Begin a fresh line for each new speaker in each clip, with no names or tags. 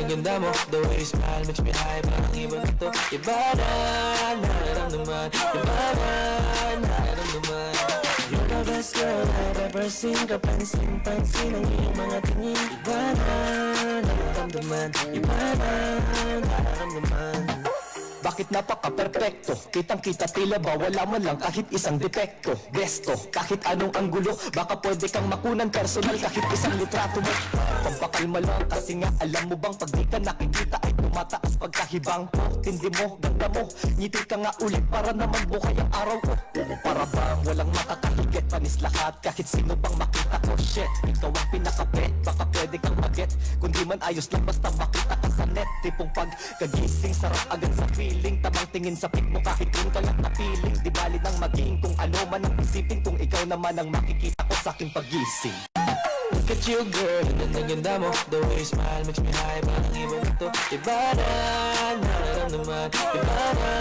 ang ganda mo. The way you smile makes me high. Parang iba na to. Iba na, nararamdaman. Iba na, nararamdaman. You're the best girl I've ever seen. Kapansin-pansin ang iyong mga tingin. Iba na, nararamdaman. Iba na, nararamdaman.
Bakit napaka-perfecto? Kitang-kita tila ba wala man lang kahit isang depekto. Besto, kahit anong anggulo, baka pwede kang makunan personal kahit isang litrato mo. Pampakalma lang kasi nga alam mo bang pag di ka nakikita ay tumataas pagkahibang ko. Tindi mo, ganda mo, ngiti ka nga ulit para naman bukay ang araw ko. Para bang walang makakahigit, panis lahat kahit sino pang makita ko. Shit, ikaw ang pinakapet, baka pwede kang maget. Kundi man ayos lang basta makita ka sa net. Tipong pagkagising, sarap agad sa feeling. Tamang tingin sa pic mo kahit yun ka lang na feeling. Di bali nang maging kung ano man ang isipin, kung ikaw naman ang makikita ko sa aking pagising.
Look at you girl, ang ganda mo. The way you smile makes me high. Parang iba na to. Iba na, nararamdaman. Iba na,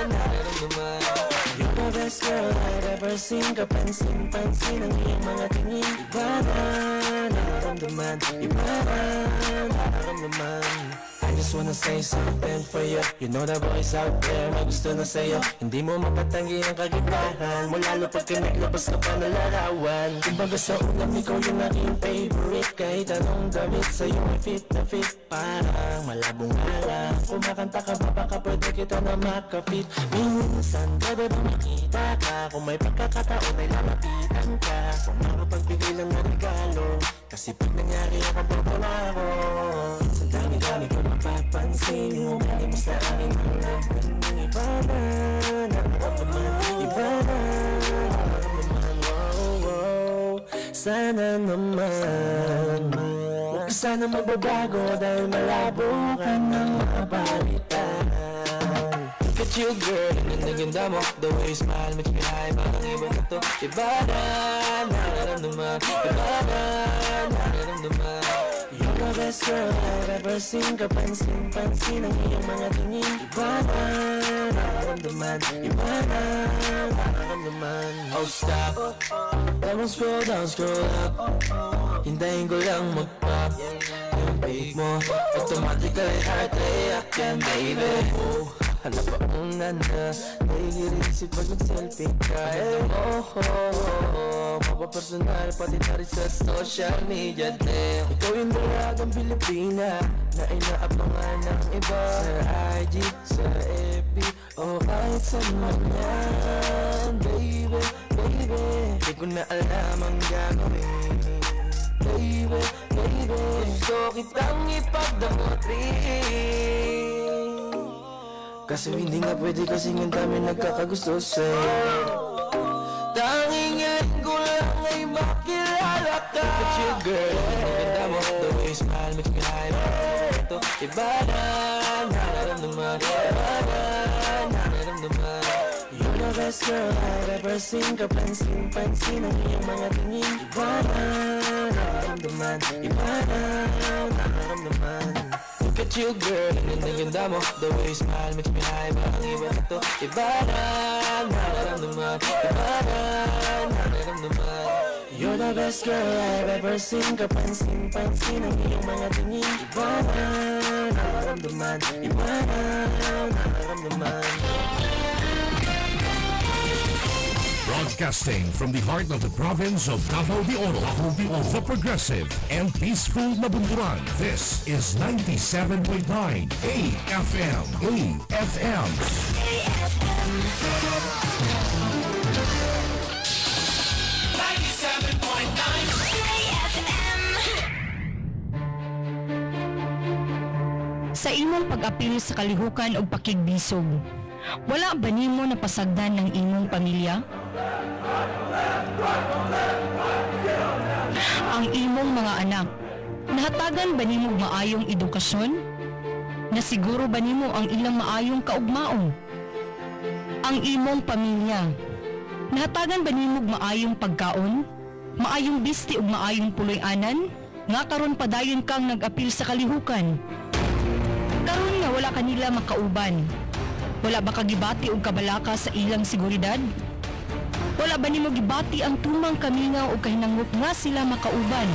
nararamdaman. You're the best girl I've ever seen. Kapansin-pansin ang iyong mga tingin. Iba na, nararamdaman. Iba na, nararamdaman. I just wanna say something for you. You know the boys out there may gusto na sa'yo. Hindi mo mapatanggi ang kagibahan mo, lalo pag kinaglabas ka pa na larawan. Kumbaga sa ulam, ikaw yung aking favorite. Kahit anong damit sa'yo ay fit na fit. Parang malabong ala. Kumakanta ka ba baka pwede kita na makapit. Minsan pwede ba makita ka? Kung may pagkakataon ay lalapitan ka. Kung makapagbigay lang na regalo, kasi pag nangyari ako botola ako. Sa dami-dami ko mapapansin yung ugali mo sa akin ang nagandang iba na, nararamdaman. Iba na, nararamdaman. Wow, wow. Sana naman huwag ka sana magbabago dahil malabo ka nang mapalitan. Look at you girl, ang ganda mo. The way you smile makes me high. Parang iba na to. Iba na, nararamdaman. Iba na, nararamdaman. You're the best girl I've ever seen. Kapansin-pansin ang iyong mga tingin. Iba na, nararamdaman. Iba na, nararamdaman. Oh stop, don't scroll down, scroll up. Hintayin ko lang mag-pop. Yung pic mo automatically heart reaction, baby. Oh, hala pa una na nahihirisip pag nag-selfie ka. Mapapersonal pati na rin sa social media din. Ikaw yung dalagang Pilipina na inaabangan ng iba sa IG, sa FB, o kahit saan man yan. Baby, baby, di ko na alam ang gagawin. Baby, baby, gusto kitang ipagdamot rin. Kaso hindi nga pwede kasing ang dami nagkakagusto sa'yo. Tanging ngayon ko lang ay makilala ka. Look at you girl, ang ganda mo. The way you smile makes me high. Ito, iba na, nararamdaman. Iba na, nararamdaman. You're the best girl I've ever seen. Kapansin-pansin ang iyong mga tingin. Iba na, nararamdaman. Iba na, nararamdaman. Look at you girl, ang ganda mo. The way you smile makes me high. Parang iba na to. Iba na, nararamdaman. Iba na, nararamdaman. You're the best girl I've ever seen. Kapansin-pansin ang iyong mga tingin. Iba na, nararamdaman. Iba na, nararamdaman.
Broadcasting from the heart of the province of Davao de Oro, the progressive and peaceful Nabunduran. This is 97.9 AFM. AFM.
AFM. 97.9 AFM.
Sa imong pag-apil sa kalihukan o pakigbisog, wala ba nimo napasagdan ng imong pamilya? Ang imong mga anak, nahatagan ba nimo maayong edukasyon? Nasiguro ba nimo ang ilang maayong kaugmaon? Ang imong pamilya, nahatagan ba nimo maayong pagkaon? Maayong bisti ug maayong puloy-anan? Nga karon padayon kang nag-apil sa kalihukan. Karon nga wala kanila makauban. Wala ba kagibati og kabalaka sa ilang seguridad? Wala ba nimo gibati ang tumang kamingaw o kahinangop nga sila makauban?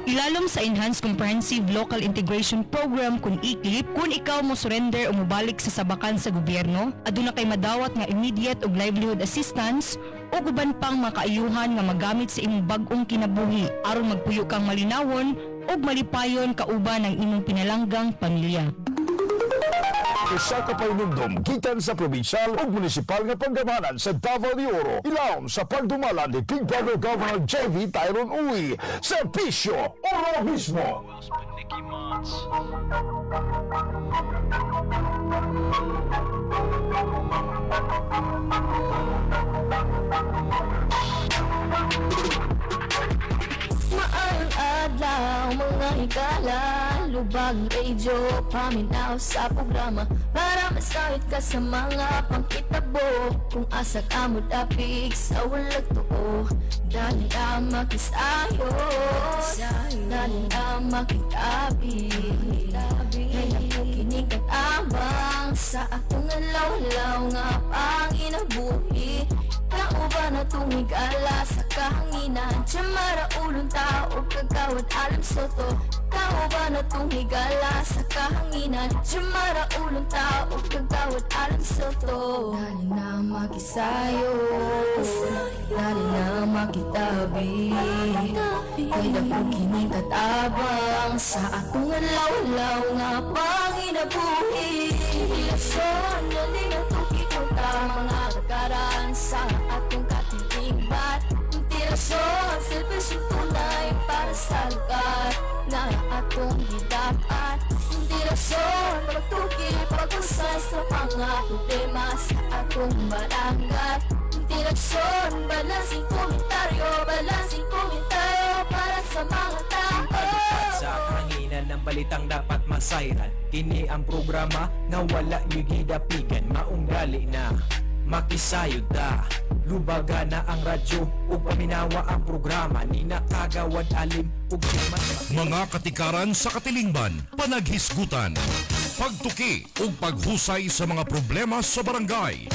Ilalom sa Enhanced Comprehensive Local Integration Program kung ICLIP, kung ikaw mo surrender o mobalik sa sabakan sa gobyerno, aduna kay madawat nga immediate og livelihood assistance o uban pang makaayuhan nga magamit sa imong bag-ong kinabuhi aron magpuyo kang malinawon o malipayon kauban ang imong pinalanggang pamilya.
Usa ka painumdum gikan sa probinsyal ug munisipal nga panggamanan sa Davao de Oro. Ilawom sa pagdumalan ni Big Brother Governor J.V. Tyron Uy. Servisyo Oro mismo.
Maayong adlaw mga higala, lubag radio, paminaw sa programa para masawit ka sa mga pangkitabo. Kung asa ka mo dapig sa walag tuo, dali na makisayo, dali na makitabi. Kaya kung kinikatambang sa akong alaw-alaw nga panginabuhi, tao ba na tumigala sa kahanginan? Tiyamara ulong tao, kagawad alam soto. Tao ba na tumigala sa kahanginan? Tiyamara ulong tao, kagawad alam soto. Dali na makisayo, dali na makitabi. Kaya kung kinikatabang sa akong alaw-alaw nga panginabuhi, ilasyon, dali na tukikita mga kagaran sa atong katigingbat. Inspirasyon, selfish yung tunay para sa lugar na atong gidapat. Inspirasyon, magtuki pag-usay sa mga problema sa atong barangay. Inspirasyon, balansing komentaryo para sa mga tao.
Sa hanginan ng balitang dapat masayran, kini ang programa na wala yung gidapigan. Maunggali na makisayod ta, lubaga na ang radyo ug paminawa ang programa ni nakagawad alim ug
Mga katikaran sa katilingban, panaghisgutan, pagtuki ug paghusay sa mga problema sa barangay.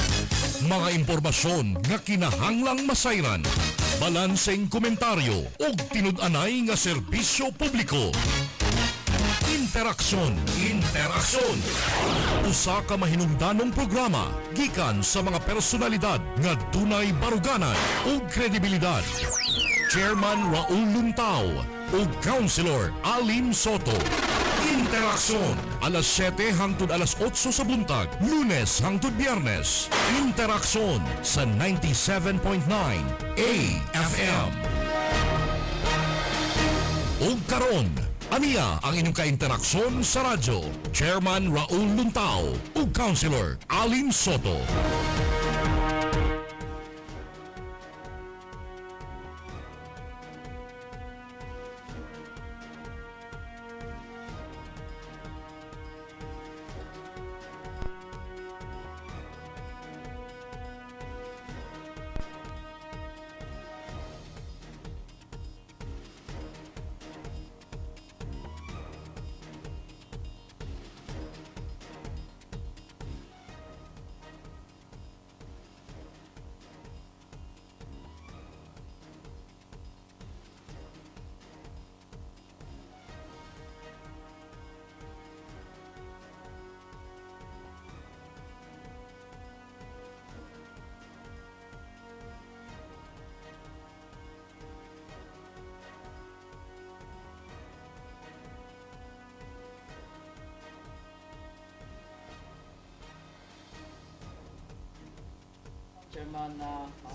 Mga impormasyon nga kinahanglang masayran, balanseng komentaryo ug tinud-anay nga serbisyo publiko. Interaksyon. Usa ka mahinungdanong programa gikan sa mga personalidad nga dunay baruganan ug kredibilidad. Chairman Raul Luntao ug Councilor Alim Soto. Interaksyon, alas 7 hangtod alas 8 sa buntag, Lunes hangtod Biyernes. Interaksyon sa 97.9 AFM. Ug karon, aniya ang inyong kainteraksyon sa radyo. Chairman Raul Luntao ug Councilor Alim Soto.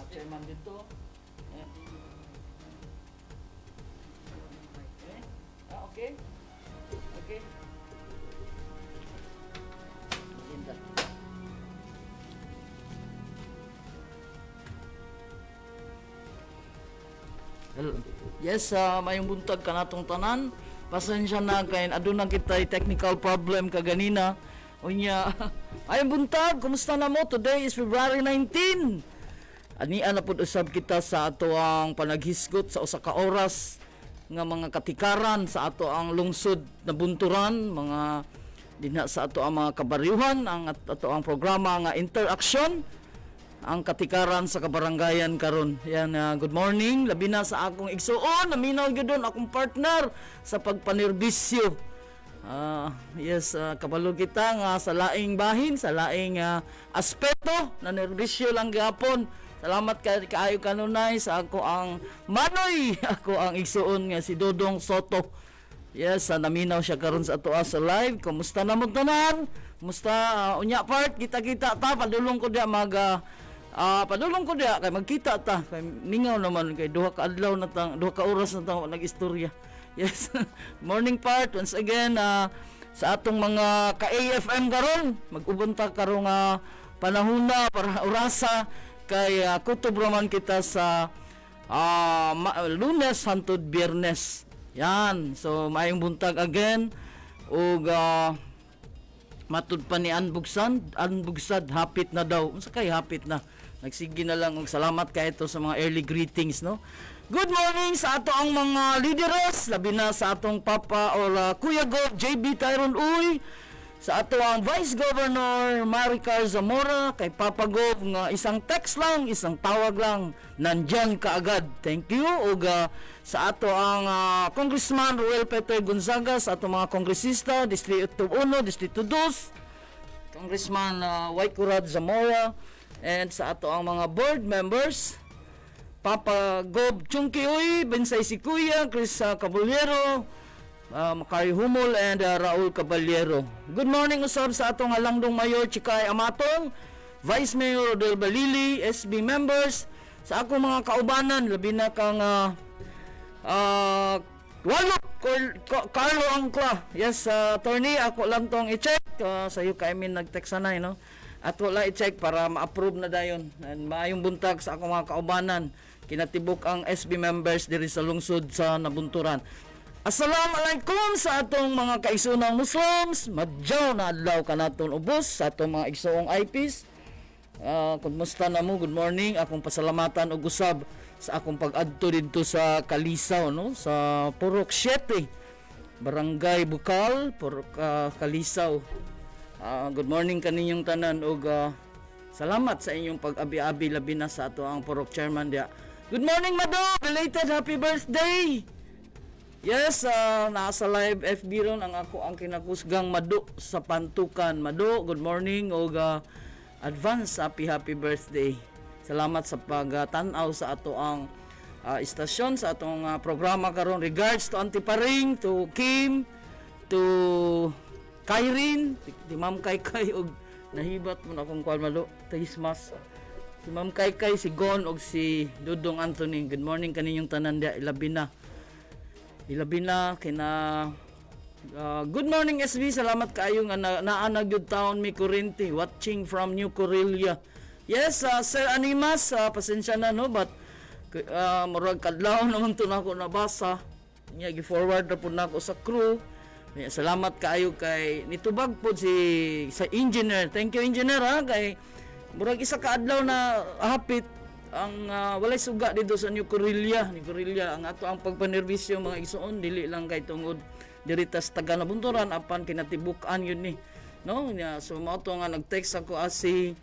Chairman dito. Okay. Okay. Maganda. Yes, mayong buntag ka natong tanan. Pasensya na kay aduna kita technical problem kaganina. Unya, ayong buntag, kumusta na mo? Today is February 19. Ania na pud usab kita sa ato ang panaghisgot sa usa ka oras nga mga katikaran sa ato ang lungsod na bunturan, mga dinha sa ato ang mga kabaryuhan, ang ato ang programa nga interaksyon. ang katikaran sa kabarangayan karon. Yan, good morning. Labi na sa akong igsuon, naminaw gyud akong partner sa pagpanerbisyo. Yes, kabalo kita nga sa laing bahin, sa laing aspeto na nerbisyo lang gapon. Salamat kaayo kanunay sa ako ang manoy, ako ang igsuon nga si Dodong Soto. Yes, naminaw siya karon sa ato sa live. Kumusta na mo tanan? Kumusta unya part kita-kita ta padulong ko dia padulong ko dia kay magkita ta kay ningaw naman kay duha ka adlaw na tang duha ka oras na tang nag-istorya. Yes. Morning part once again sa atong mga ka-AFM karon mag-ubunta karong panahona para orasa kay kutob raman kita sa Lunes hangtod Biyernes. Yan. So maayong buntag again ug matud pa ni Anbugsad hapit na daw. Unsa kay hapit na? Nagsige na lang og salamat kay ito sa mga early greetings, no. Good morning sa ato ang mga leaders, labi na sa atong Papa or Kuya Gov JB Tyron Uy, sa ato ang Vice Governor Maricar Zamora, kay Papa Gov nga isang text lang, isang tawag lang, nandyan kaagad. Thank you. Ug sa ato ang Congressman Ruel Peter Gonzaga, sa ato mga kongresista, Distrito 1, Distrito 2, Congressman Waikurad Zamora, and sa ato ang mga board members, Papa Gov Chungki Uy, Bensay si Kuya, Chris Caballero, Makari Humol, and Raul Caballero. Good morning usab sa atong halangdong Mayor Chikay Amatong, Vice Mayor Rodel Balili, SB members, sa akong mga kaubanan, labi na kang Walok Carlo Angkla. Yes, attorney, ako lang tong i-check. Sa iyo kay min nag-text sanay, no? At wala i-check para ma-approve na dayon. And maayong buntag sa akong mga kaubanan. Kinatibok ang SB members diri sa lungsod sa Nabunturan. Assalamualaikum sa atong mga kaigsoonang Muslims. Madyaw na adlaw kanaton ubos sa atong mga igsoong IPs. Kumusta na mo? Good morning. Akong pasalamatan og usab sa akong pag-adto didto sa Kalisaw, no? Sa Purok 7, Barangay Bukal, Purok Kalisaw. Good morning kaninyong tanan og salamat sa inyong pag-abi-abi labi na sa ato ang Purok Chairman dia. Good morning, Mado! Belated happy birthday! Yes, nasa live FB ron ang ako ang kinakusgang Mado sa Pantukan. Mado, good morning og advance happy birthday. Salamat sa pagtanaw sa ato ang istasyon, sa atong programa karon. Regards to Auntie Paring, to Kim, to Kyrene, di Ma'am Kaykay og nahibat mo na akong kuwan Mado, Tahismas. Si Ma'am Kaykay, si Gon og si Dudong Anthony. Good morning kaninyong tanan dia, ilabi na kina good morning SB, salamat kaayo nga naa gyud taon mi Corinti watching from New Corelia. Yes, Sir Animas, pasensya na no, but murag kadlaw naman to nako nabasa. Nya gi-forward ra pud nako sa crew. Salamat kaayo kay nitubag pud sa engineer. Thank you engineer kay murag isa ka adlaw na hapit ang walay suga dito sa New Corelia. Ang ato ang pagpanerbisyo mga igsoon dili lang kay tungod dirita sa taga Nabunturan apan kinatibuk-an yun ni, no? So mao to nga nag-text ako si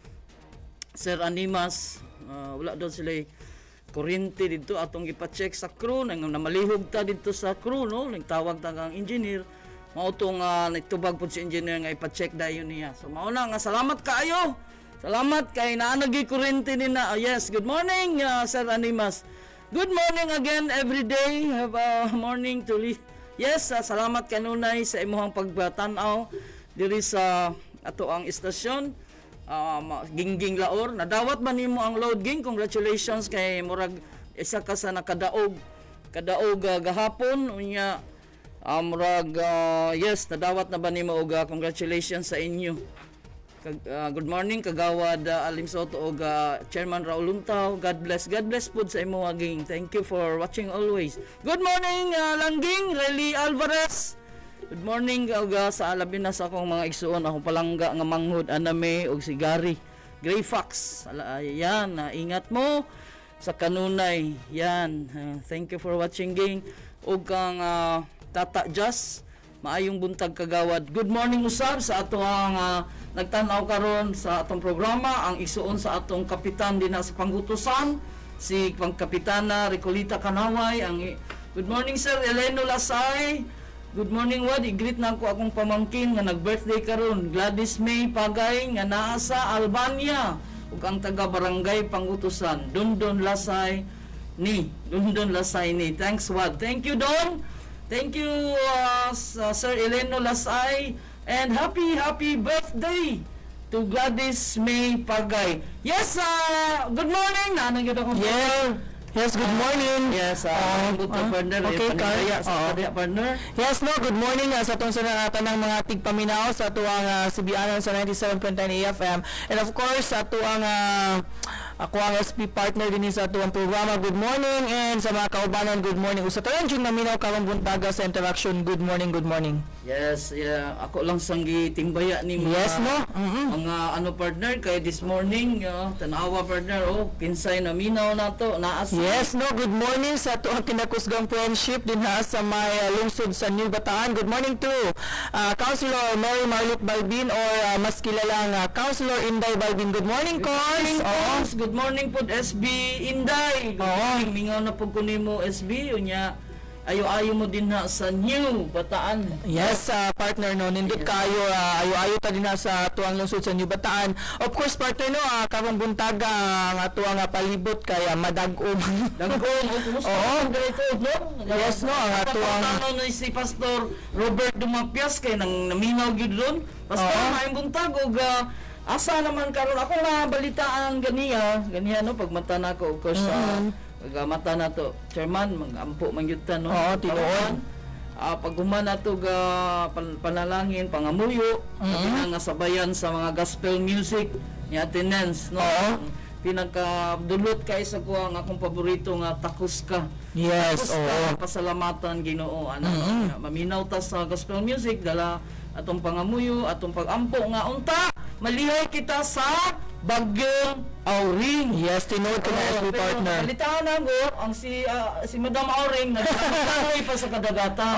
Sir Animas, wala daw sila kuryente dito atong ipa-check sa crew nang namalihog ta dito sa crew, no? Nagtawag ta kang engineer, mao to nga nagtubag pud si engineer nga ipa-check dayon niya. So mao na nga salamat kaayo. Salamat kay naanagi kuryente ni na. Yes, good morning Sir Animas. Good morning again every day. Have a morning to yes, salamat kanunay sa imong pagtanaw diri sa ato ang istasyon. Gingging Laor, nadawat ba nimo ang load ging? Congratulations kay murag isa ka sa nakadaog gahapon unya murag yes, nadawat na ba nimo og congratulations sa inyo. Good morning kagawad Alim Soto og Chairman Raul Luntaw. God bless pud sa imo ging. Thank you for watching always. Good morning Langging Relly Alvarez. Good morning sa alabi na sa akong mga igsuon, akong palangga nga manghud aname og si Gary Gray Fox. Yan, ingat mo sa kanunay. Yan. Thank you for watching ging. Og kang Tata Just Maayong buntag kagawad. Good morning usab sa ato ang nagtanaw karon sa atong programa, ang isuon sa atong kapitan din sa panggutusan, si Pangkapitana Ricolita Kanaway. Good morning Sir Eleno Lasay. Good morning Wad, i-greet na ako akong pamangkin nga nag-birthday karon, Gladys May Pagay nga naa sa Albania ug ang taga barangay Pangutusan, Dondon Lasay ni. Thanks Wad. Thank you Don. Thank you Sir Eleno Lasay, and happy birthday to Gladys May Pagay. Yes, good morning. Nanang gyud akong
Yes, good morning.
Yes, partner.
okay,
panigaya sa partner.
Yes, no, good morning sa atong tanang mga tigpaminaw sa tuwang CBN sa 97.9 AFM. And of course, sa tuwang ako ang SP partner din sa tuwang programa. Good morning, and sa mga kaubanan, good morning. Usa tanan jud naminaw karong buntaga sa interaction. Good morning, good morning.
Yes, ako lang sanggi tingbaya ni mga
Yes, no.
mga partner kay this morning tanawa partner kinsay na minaw nato naas.
Yes, no, good morning sa tuwang kinakusgang friendship din sa may lungsod sa New Bataan. Good morning to Councilor Mary Marluk Balbin, or mas kilalang Councilor Inday Balbin. Good morning, Cons.
Good morning po SB Inday. Good morning, mingaw na po ko nimo SB unya. Ayo-ayo mo din na sa New Bataan.
Yes, partner, no, nindot kayo, ayo-ayo ta din na sa tuwang lungsod sa New Bataan. Of course, partner, no, karong buntaga nga tuwang palibot kaya madagom.
Kumusta ang dito, no?
Yes, no, ang tuwang
ano si Pastor Robert Dumapias kay nang naminaw gyud ron. Pastor, maayong buntag og asa naman karon ako na balitaan ganiya no pagmata nako of course mata na to chairman mag-ampo man gyud ta no.
Tinuod.
Paghuman nato ga panalangin pangamuyo nga sabayan sa mga gospel music ni attendance no. Pinagkadulot kay sa ko ang akong paborito nga Takus Ka.
Yes,
Pasalamatan Ginoo maminaw ta sa gospel music dala atong pangamuyo, atong pagampo nga unta malihay kita sa Bagyong Auring.
Yes, tinuod ko na SP partner.
Balitaan na ko ang si Madam Auring nagkakaroy pa sa kadagatan.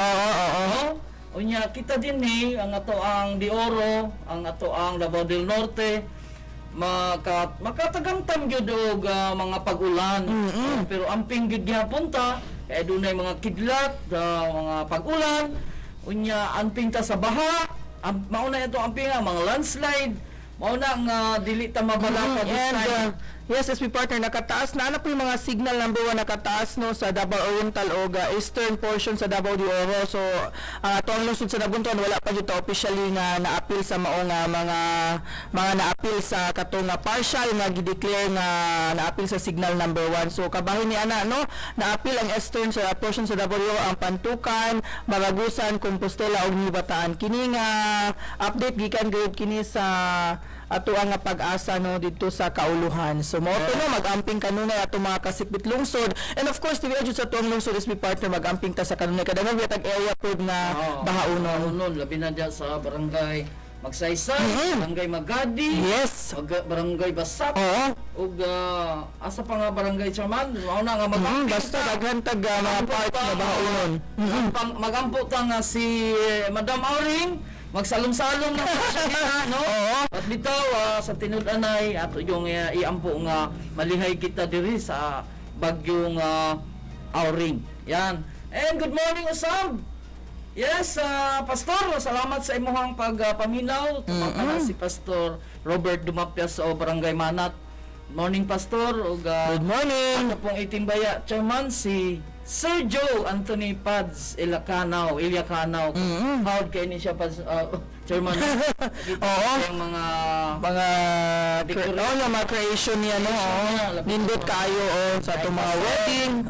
Unya kita din ang ato ang De Oro, ang ato ang Davao del Norte makatagamtam gyud og mga pag-ulan. Pero amping gyud gyapon ta kay dunay mga kidlat, mga pag-ulan. Unya amping ta sa baha. Mauna ito amping mga landslide. Mauna nga dili ta mabalaka
yes, SP partner, nakataas na po yung mga signal number 1 nakataas no sa Davao Oriental o eastern portion sa Davao de Oro. So tuang lungsod sa Nabuntuan wala pa dito officially nga na-appeal sa maong mga na-appeal sa katong partial nga gi-declare nga na-appeal sa signal number 1. So kabahin ni ana no, na-appeal ang eastern sa portion sa Davao de Oro, ang Pantukan, Maragusan, Compostela ug New Bataan. Kini nga update gikan gyud kini sa ato ang pag-asa no dito sa Kauluhan. So mo no mag-amping kanunay ato mga kasipit lungsod, and of course dili jud sa tuong lungsod SP partner mag-amping ta sa kanunay kada nga tag area pod na bahaunon
labi na diyan sa barangay Magsaysay, barangay Magadi,
yes,
barangay Basap, ug asa pa nga barangay Chairman, mao na nga
basta daghan tag mga part na bahaunon.
Magampo ta nga si Madam Auring magsalong-salong na siya no. At bitaw sa tinud-anay ato yung iampo nga malihay kita diri sa Bagyong Auring. Yan. And good morning usab. Yes, Pastor, salamat sa imong pagpaminaw. Tumaka si Pastor Robert Dumapias sa Barangay Manat. Morning Pastor ug
good morning.
Ano pong itimbaya chairman si Sir Joe Anthony Pads Ilacanaw. Howard kay ni siya chairman. Yung mga
creation niya no. Nindot kayo sa atong mga wedding.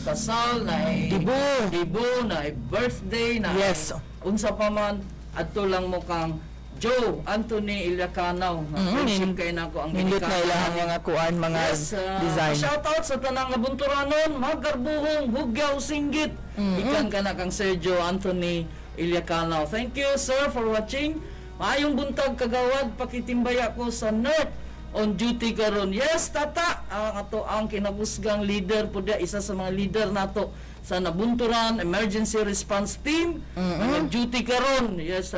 Kasal na dibo na birthday na.
Yes.
Unsa pa man adto lang mo kang Joe Anthony Ilacanaw. Friendship kay nako ang
nindot na ilahang mga kuan mga design.
Shout out sa tanang Nabunturanon, Magarbuhong, Hugyaw, Singgit. Ikan ka na kang Sergio Anthony Ilacanaw. Thank you sir for watching. Maayong buntag kagawad, pakitimbaya ko sa North on duty karon. Yes tata, ang ato ang kinabusgang leader po dia, isa sa mga leader nato sa Nabunturan Emergency Response Team na nag-duty karon. Yes,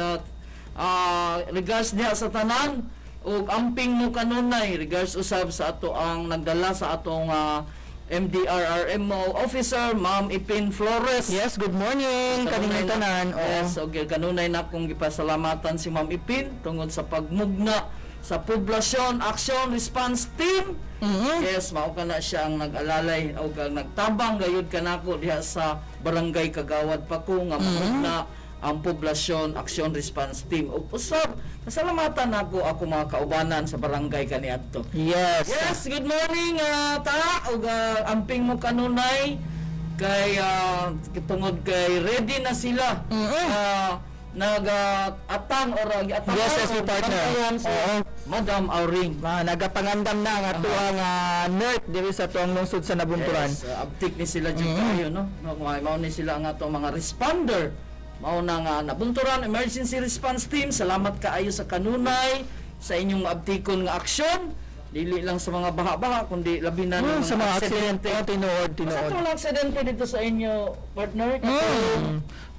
regards diha sa tanan ug amping mo kanunay regards usab sa ato ang nagdala sa atong MDRRMO officer, Ma'am Ipin Flores.
Yes, good morning. Kaning tanan.
Yes, okay, kanunay na akong gipasalamatan si Ma'am Ipin tungod sa pagmugna sa Poblasyon Action Response Team. Yes, mao ka na siya ang nag-alalay o nagtabang gayud kanako diha sa Barangay Kagawad pa ko nga mugna ang Poblasyon Action Response Team. Ug usab, pasalamatan ako mga kaubanan sa barangay kaniadto.
Yes.
Yes, good morning ta ug amping mo kanunay kay tungod kay ready na sila. Nag-atang or atang.
Yes, SP partner.
Madam Auring.
Nagapangandam na ang ato ang NERT diri sa tuang lungsod sa Nabunturan.
Yes, abtik ni sila dyan kayo, no? Mao ni sila ang ato mga responder. Mao na nga Nabunturan Emergency Response Team. Salamat kaayo sa kanunay sa inyong abtikon nga aksyon. Dili lang sa mga baha-baha kundi labi na ng
sa mga aksidente. Tinuod.
Sa mga aksidente dito sa inyo, partner?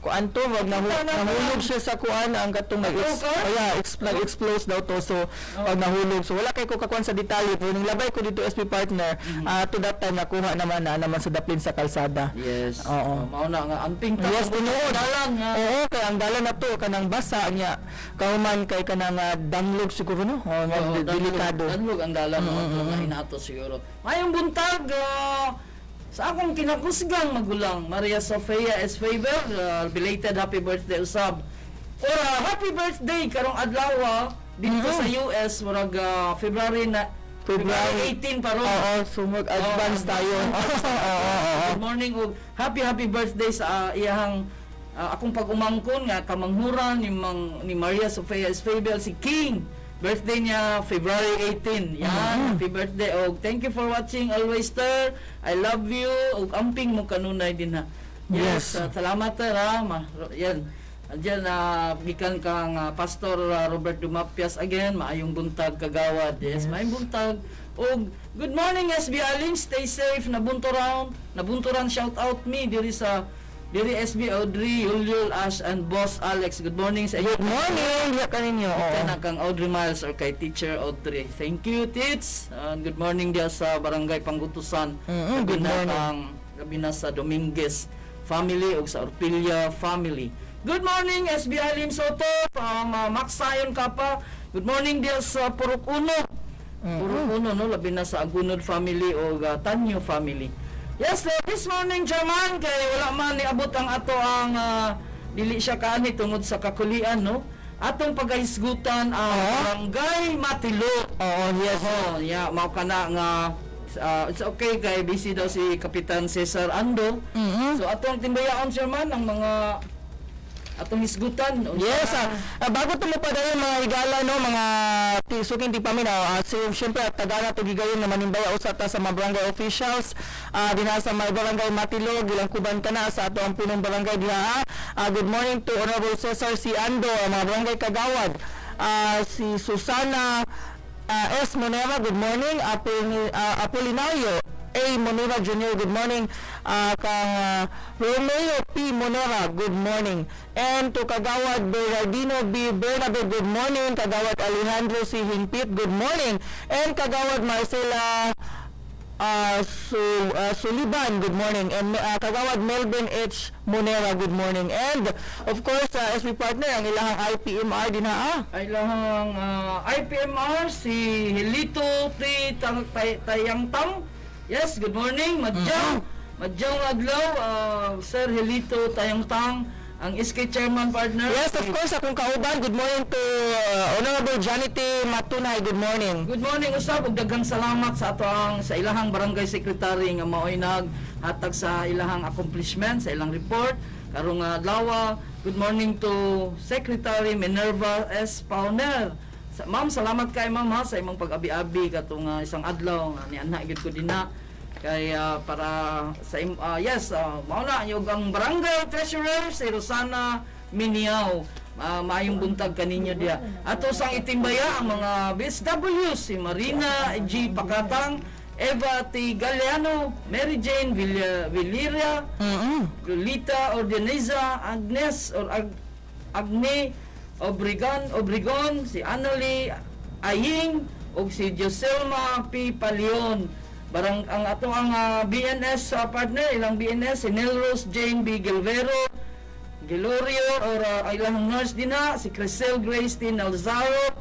Kuan to, wag nahulog siya sa kuan ang katong nag-explode daw to, so wag nahulog. So wala kay ko kakuan sa detalye, pero nung labay ko dito SP partner, to that time nakuha naman sa daplin sa kalsada.
Yes.
Oo.
Mao na nga amping ta.
Yes, tinuod.
Dalan nga.
Oo, kay ang dalan na to kanang basa niya. Kauman kay kanang damlog siguro, no? Delikado.
Danlog ang dalan mo nga hinato siguro. Mayong buntag sa akong kinakusgang magulang, Maria Sofia S. Faber, belated happy birthday usab. Or happy birthday karong adlaw dito sa US, murag February 18 pa ron.
Oo, so mag-advance tayo.
Good morning ug happy birthday sa iyahang akong pag-umangkon nga kamanghuran ni Maria Sofia S. Faber, si King. Birthday niya February 18. Yan, happy birthday. Og thank you for watching always sir. I love you. Og amping mo kanunay din ha. Yes, salamat ha. Yan. Diyan gikan kang Pastor Robert Dumapias again. Maayong buntag Kagawad. Yes, maayong buntag. Og good morning SB Aling, stay safe. Nabunturan shout out me diri SB Audrey, Yulyul, Ash, and Boss Alex. Good morning sa inyo.
Good morning, diya kaninyo.
Kana kang Audrey Miles or kay Teacher Audrey. Thank you, Tits. Good morning diya sa Barangay Panggutusan.
Good morning.
Gabi na sa Dominguez family o sa Orpilla family. Good morning, SB Alim Soto from Maksayon Kapa. Good morning diya sa Purok Uno. Purok Uno, no? Labi na sa Agunod family o Tanyo family. Yes, this morning, Chairman, kay wala man niabot ang ato ang dili siya kaani tungod sa kakulian, no? Atong paghisgutan ang Barangay Matilo.
Yes.
Yeah, mao kana nga it's okay kay busy daw si Kapitan Cesar Ando. So atong timbayaon, Chairman, ang mga atong hisgutan.
Yes, bago tumo pa dayon mga higala, no, mga suking di pa mina, siyempre tagana to gigayon na manimbaya usa ta sa mga barangay officials dinha sa may Barangay Matilog, ilang kuban kana sa ato ang punong barangay diha. Good morning to Honorable Cesar C. Ando, mga barangay Kagawad, si Susana S. Monera, good morning. Apolinario A. Monera Jr., good morning. Kang Romeo P. Monera, good morning. And to Kagawad Bernardino B. Bernabe, good morning. Kagawad Alejandro C. Hinpit, good morning. And Kagawad Marcela Suliban, good morning. And Kagawad Melvin H. Monera, good morning. And of course, SB partner, ang ilahang IPMR din ha.
Ilahang IPMR si Hilito T. Tayangtang. Yes, good morning. Madjang adlaw, Sir Hilito Tayangtang, ang SK Chairman partner.
Yes, of course, akong kauban. Good morning to Honorable Janity Matunay. Good morning.
Good morning usab ug daghang salamat sa sa ilahang barangay secretary nga mao'y naghatag sa ilahang accomplishment sa ilang report karong adlaw. Good morning to Secretary Minerva S. Pauner. Ma'am, salamat kay ma'am sa imong pag-abi-abi katong isang adlaw nga nianha gid ko dinha kay para sa mao na yung ang barangay treasurer si Rosana Miniao. Maayong buntag kaninyo diha. Ato sang itimbaya ang mga BSW si Marina G. Pakatang Eva T. Galeano, Mary Jane Villeria, Lolita Ordeniza, Agnes Agne Obregon, si Annalie Aying, o si Joselma P. Palion. Barang ang ato ang BNS partner, ilang BNS, si Nelrose Jane B. Gilorio, or ilang nurse din na, si Crisel Grace T. Nalzaro,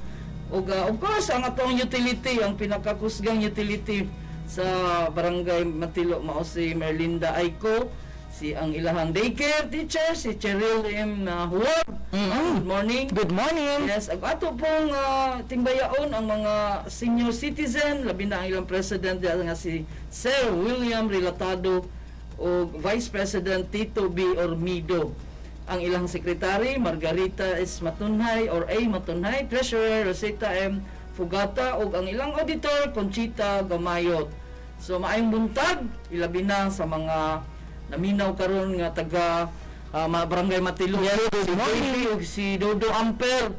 o of course, ang atong utility, ang pinakakusgang utility sa Barangay Matilo, mao si Merlinda Aiko, si ang ilahang daycare teacher, si Cheryl M. Huwag. Good morning.
Good morning.
Yes, ang ato pong tingbayaon ang mga senior citizen, labi na ang ilang president nga si Sir William Relatado o Vice President Tito B. Ormido. Ang ilang secretary, Margarita S. Matunhay or A. Matunhay, Treasurer Rosita M. Fugata, o ang ilang auditor, Conchita Gamayot. So maayong buntag, ilabi na sa mga naminaw karon nga taga Barangay Matilo.
Yes,
Si Baby ug si Dodo Amper.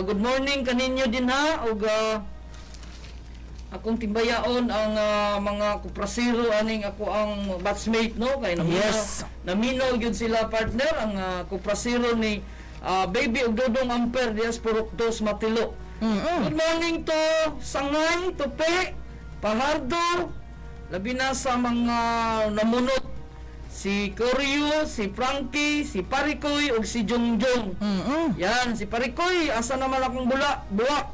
Good morning kaninyo din ha, ug akong timbayaon ang mga kuprasiro aning ako ang batchmate no kay naminaw gyud sila partner ang kuprasiro ni Baby ug Dodong Amper dias Purok 2 Matilo. Good morning to Sangay, Tupi, Pahardo, labi na sa mga namunot, si Koryo, si Frankie, si Parikoy, ug si Jongjong. Yan, si Parikoy, asa naman akong buwak.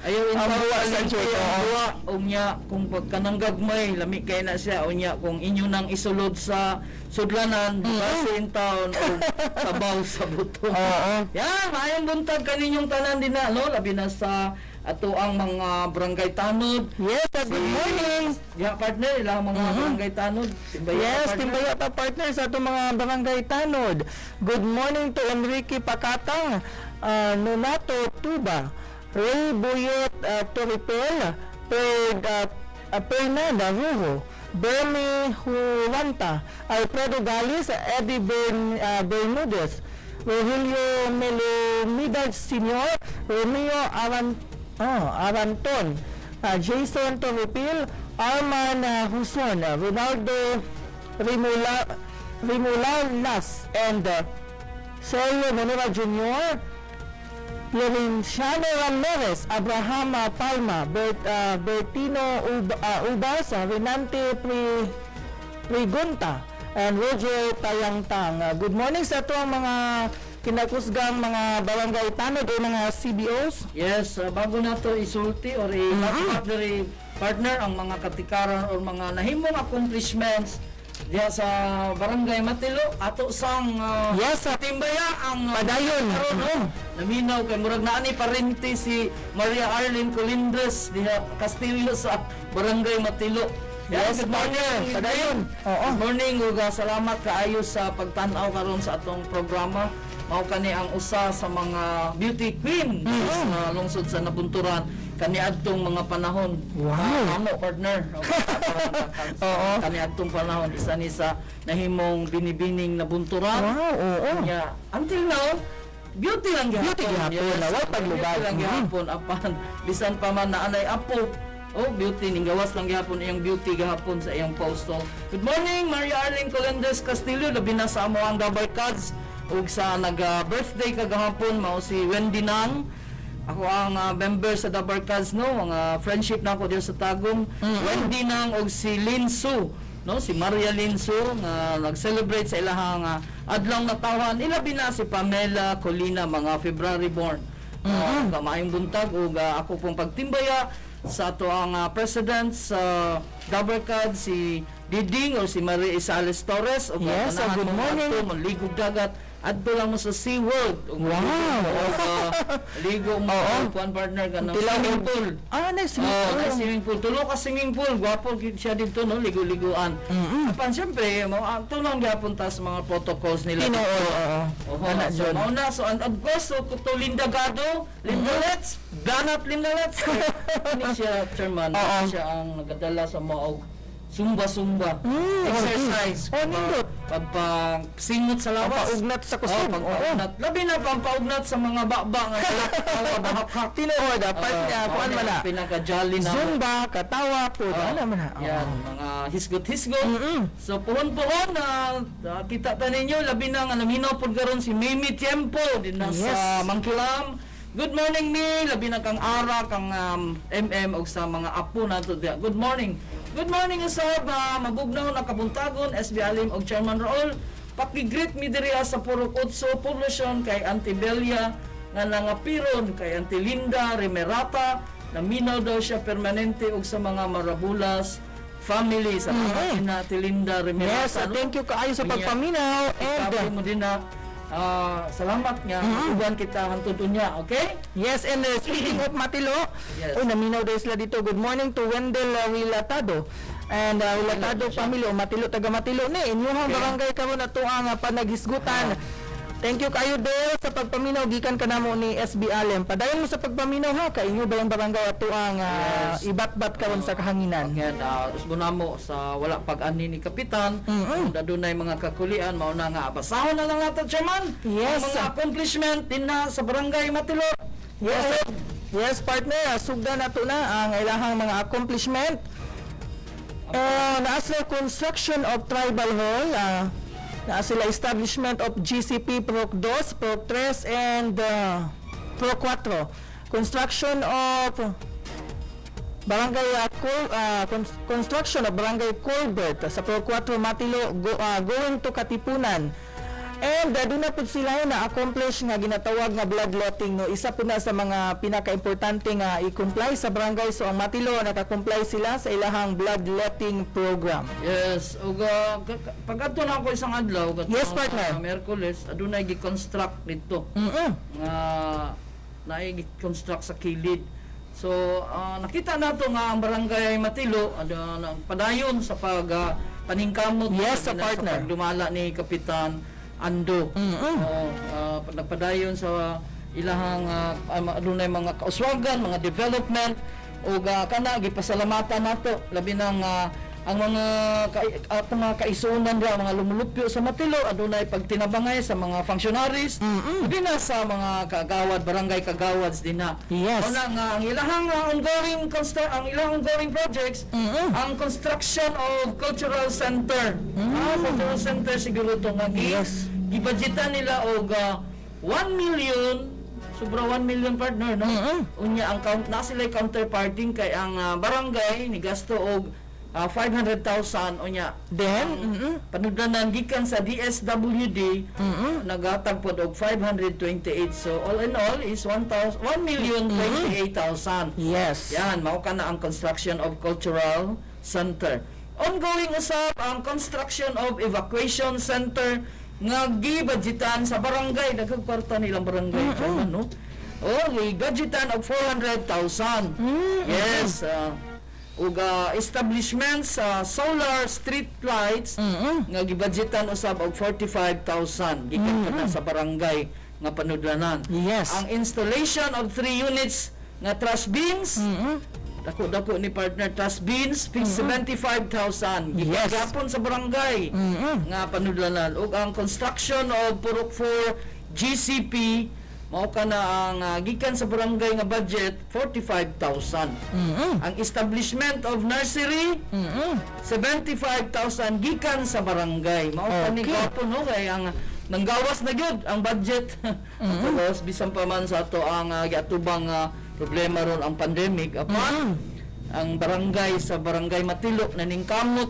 Ayaw
buwak sa Joko.
buwak. Unya, kung pagkananggagmay, lami kay na siya. Unya, kung inyo nang isulod sa sudlanan, base in town, o sabaw sa buto. Yan, maayong buntag kaninyong tanan din na, no? Labi na sa ato ang mga barangay tanod.
Yes, good morning.
Ya partner, ilang mga barangay tanod.
Yes, timbaya ta partner sa itong mga barangay tanod. Good morning to Enrique Pacatang, Nonato Tuba, Ray Buyot Toripel, Fernanda Ruho, Bernie Huwanta, Alfredo Galis, Eddie Bermudez, Rogelio Melomidad Sr., Romeo Aranton, Jason Toripil, Arman Huson, Ronaldo Rimulanas, and Sergio Manila Jr., Lorenciano Ramirez, Abraham Palma, Bertino Ubas, Renante Prigunta, and Roger Tayangtang. Good morning sa ito ang mga kinakusgang mga barangay tanod o mga CBOs.
Yes, bago na to isulti or partner ang mga katikaran o mga nahimong accomplishments diya sa Barangay Matilo ato sang timbaya ang
padayon
naminaw kay murag naani parente si Maria Arlene Colindres diha Castillo sa Barangay Matilo.
Yes, good morning. Padayon.
Good morning ug salamat kaayo sa pagtan-aw karon sa atong programa. Mao kani ang usa sa mga beauty queen sa lungsod sa Nabunturan kaniadtong mga panahon. Amo partner. Kaniadtong panahon isa ni sa nahimong binibining Nabunturan. Yeah. Until now, beauty lang gyapon.
Beauty gyapon, wala paglubag.
Beauty lang gyapon apan bisan pa man naanay apo. Beauty ning gawas lang gyapon iyang beauty gahapon sa iyang post. Good morning, Maria Arlene Colindres Castillo, labi na sa amo ang Double Cards. Ug sa nag-birthday kagahapon mao si Wendy Nang. Ako ang member sa Double Cards no, mga friendship na ako diyo sa Tagum. Wendy Nang ug si Linsu, no, si Maria Linsu nga nag-celebrate sa ilahang adlaw natawhan. Ilabi na si Pamela Colina, mga February born. Maayong buntag ug ako pong pagtimbaya sa ato ang president sa Double Cards si Diding or si Marie Isales Torres.
Yes, good morning.
Maligog dagat adto lang mo sa SeaWorld. Ligo mo kuan partner ka ng swimming pool. Swimming pool. Tulo ka swimming pool. Gwapo siya dito no, ligo-liguan. Apan siyempre, tulong gyapon ta sa mga protocols nila. So mauna so and of course so to Linda Gado, Linda Letts, Danat Linda Letts. Ini siya chairman, siya ang nagadala sa maog Sumba-sumba. Exercise.
nindot.
Pagpasingot sa lawas.
Paugnat sa kusog.
Pagpaugnat. Labi na pampaugnat sa mga bakba nga bahak-hak.
Tinuod, part niya, kuan man na.
Pinaka-jolly na.
Zumba, katawa po, ano man na.
Yan, mga hisgot-hisgot. So, puhon-puhon na kita ta ninyo, labi na nga naminaw po garon si Mimi Tiempo din na sa Mangkilam. Good morning, Mi. Labi na kang Ara, kang MM o sa mga apo na to. Good morning. Good morning, usab. Mabugnaw na kabuntagon, SB Alim o Chairman Raul. Pakigreet mi diri sa Purok Utso, Poblacion, kay Auntie Belia, nga nangapiron, kay Auntie Linda Remerata, naminaw daw siya permanente og sa mga Marabulas family sa mga ina Auntie Linda Remerata.
Yes, thank you kaayo sa pagpaminaw.
Ikaw mo din na salamat nga uban kita hantudon niya, okay?
Yes, and speaking of Matilo, naminaw daw sila dito. Good morning to Wendell Wilatado. And Wilatado family, Matilo, taga Matilo ni. Inyong barangay karon na to ang panaghisgutan. Thank you kayo Del sa pagpaminaw gikan kanamo ni SB Alem. Padayon mo sa pagpaminaw ha kay inyo ba yung barangay ato ang ibat-bat karon sa kahanginan.
Yan, usbon mo sa wala pag-ani ni Kapitan. Dadunay mga kakulian, mao na nga basahon na lang nato Chairman.
Yes.
Ang mga accomplishment din na sa barangay Matilo.
Yes. Yes, partner, sugdan nato na ang ilahang mga accomplishment. Naa sila construction of tribal hall, naa sila establishment of GCP Proc 2, Proc 3 and Proc 4. Construction of barangay construction of barangay Colbert sa Proc 4 Matilo going to Katipunan. And doon na po sila na-accomplish nga ginatawag nga bloodletting. No? Isa po na sa mga pinaka-importante nga i-comply sa barangay. So ang Matilo, naka-comply sila sa ilahang bloodletting program.
Yes. Ug pag ato na ako isang adlaw,
Yes, partner.
Merkules, adunay gi-construct dito. Nga na-construct sa kilid. So nakita nato nga ang barangay Matilo padayon sa paningkamot
Yes, sa partner.
sa pagdumala ni Kapitan Ando. Nagpadayon sa ilahang adunay mga kauswagan, mga development o kana gipasalamatan nato labi nang ang mga kaisunan ra mga lumulupyo sa Matilo adunay pagtinabangay sa mga functionaries labi na sa mga kagawad barangay kagawads din na.
Yes.
Una nga ang ilahang ongoing projects ang construction of cultural center. Cultural center siguro to nga gibudgetan nila og 1 million sobra 1 million partner no. Unya ang na sila counterparting kay ang barangay ni gasto og 500,000 unya.
Then
panudlanan gikan sa DSWD nagatag pod og 528. So all in all is 1,028,000.
Yes.
Yan mao kana ang construction of cultural center. Ongoing usab ang construction of evacuation center nga gibudgetan sa barangay daghang kwarta nilang barangay chairman no. Gibudgetan og 400,000. Yes. Ug establishment sa solar street lights nga gibudgetan usab og 45,000 gikan kana sa barangay nga panudlanan.
Yes.
Ang installation of 3 units nga trash bins dako ni partner trash bins 75,000 gigapon sa barangay nga panudlanan ug ang construction of Purok 4 GCP mao kana ang gikan sa barangay nga budget 45,000. Ang establishment of nursery 75,000 gikan sa barangay. Mao kani gapon no kay ang nanggawas na gyud ang budget. Tapos bisan pa man sa ato ang giatubang problema ron ang pandemic apan ang barangay sa barangay Matilo naningkamot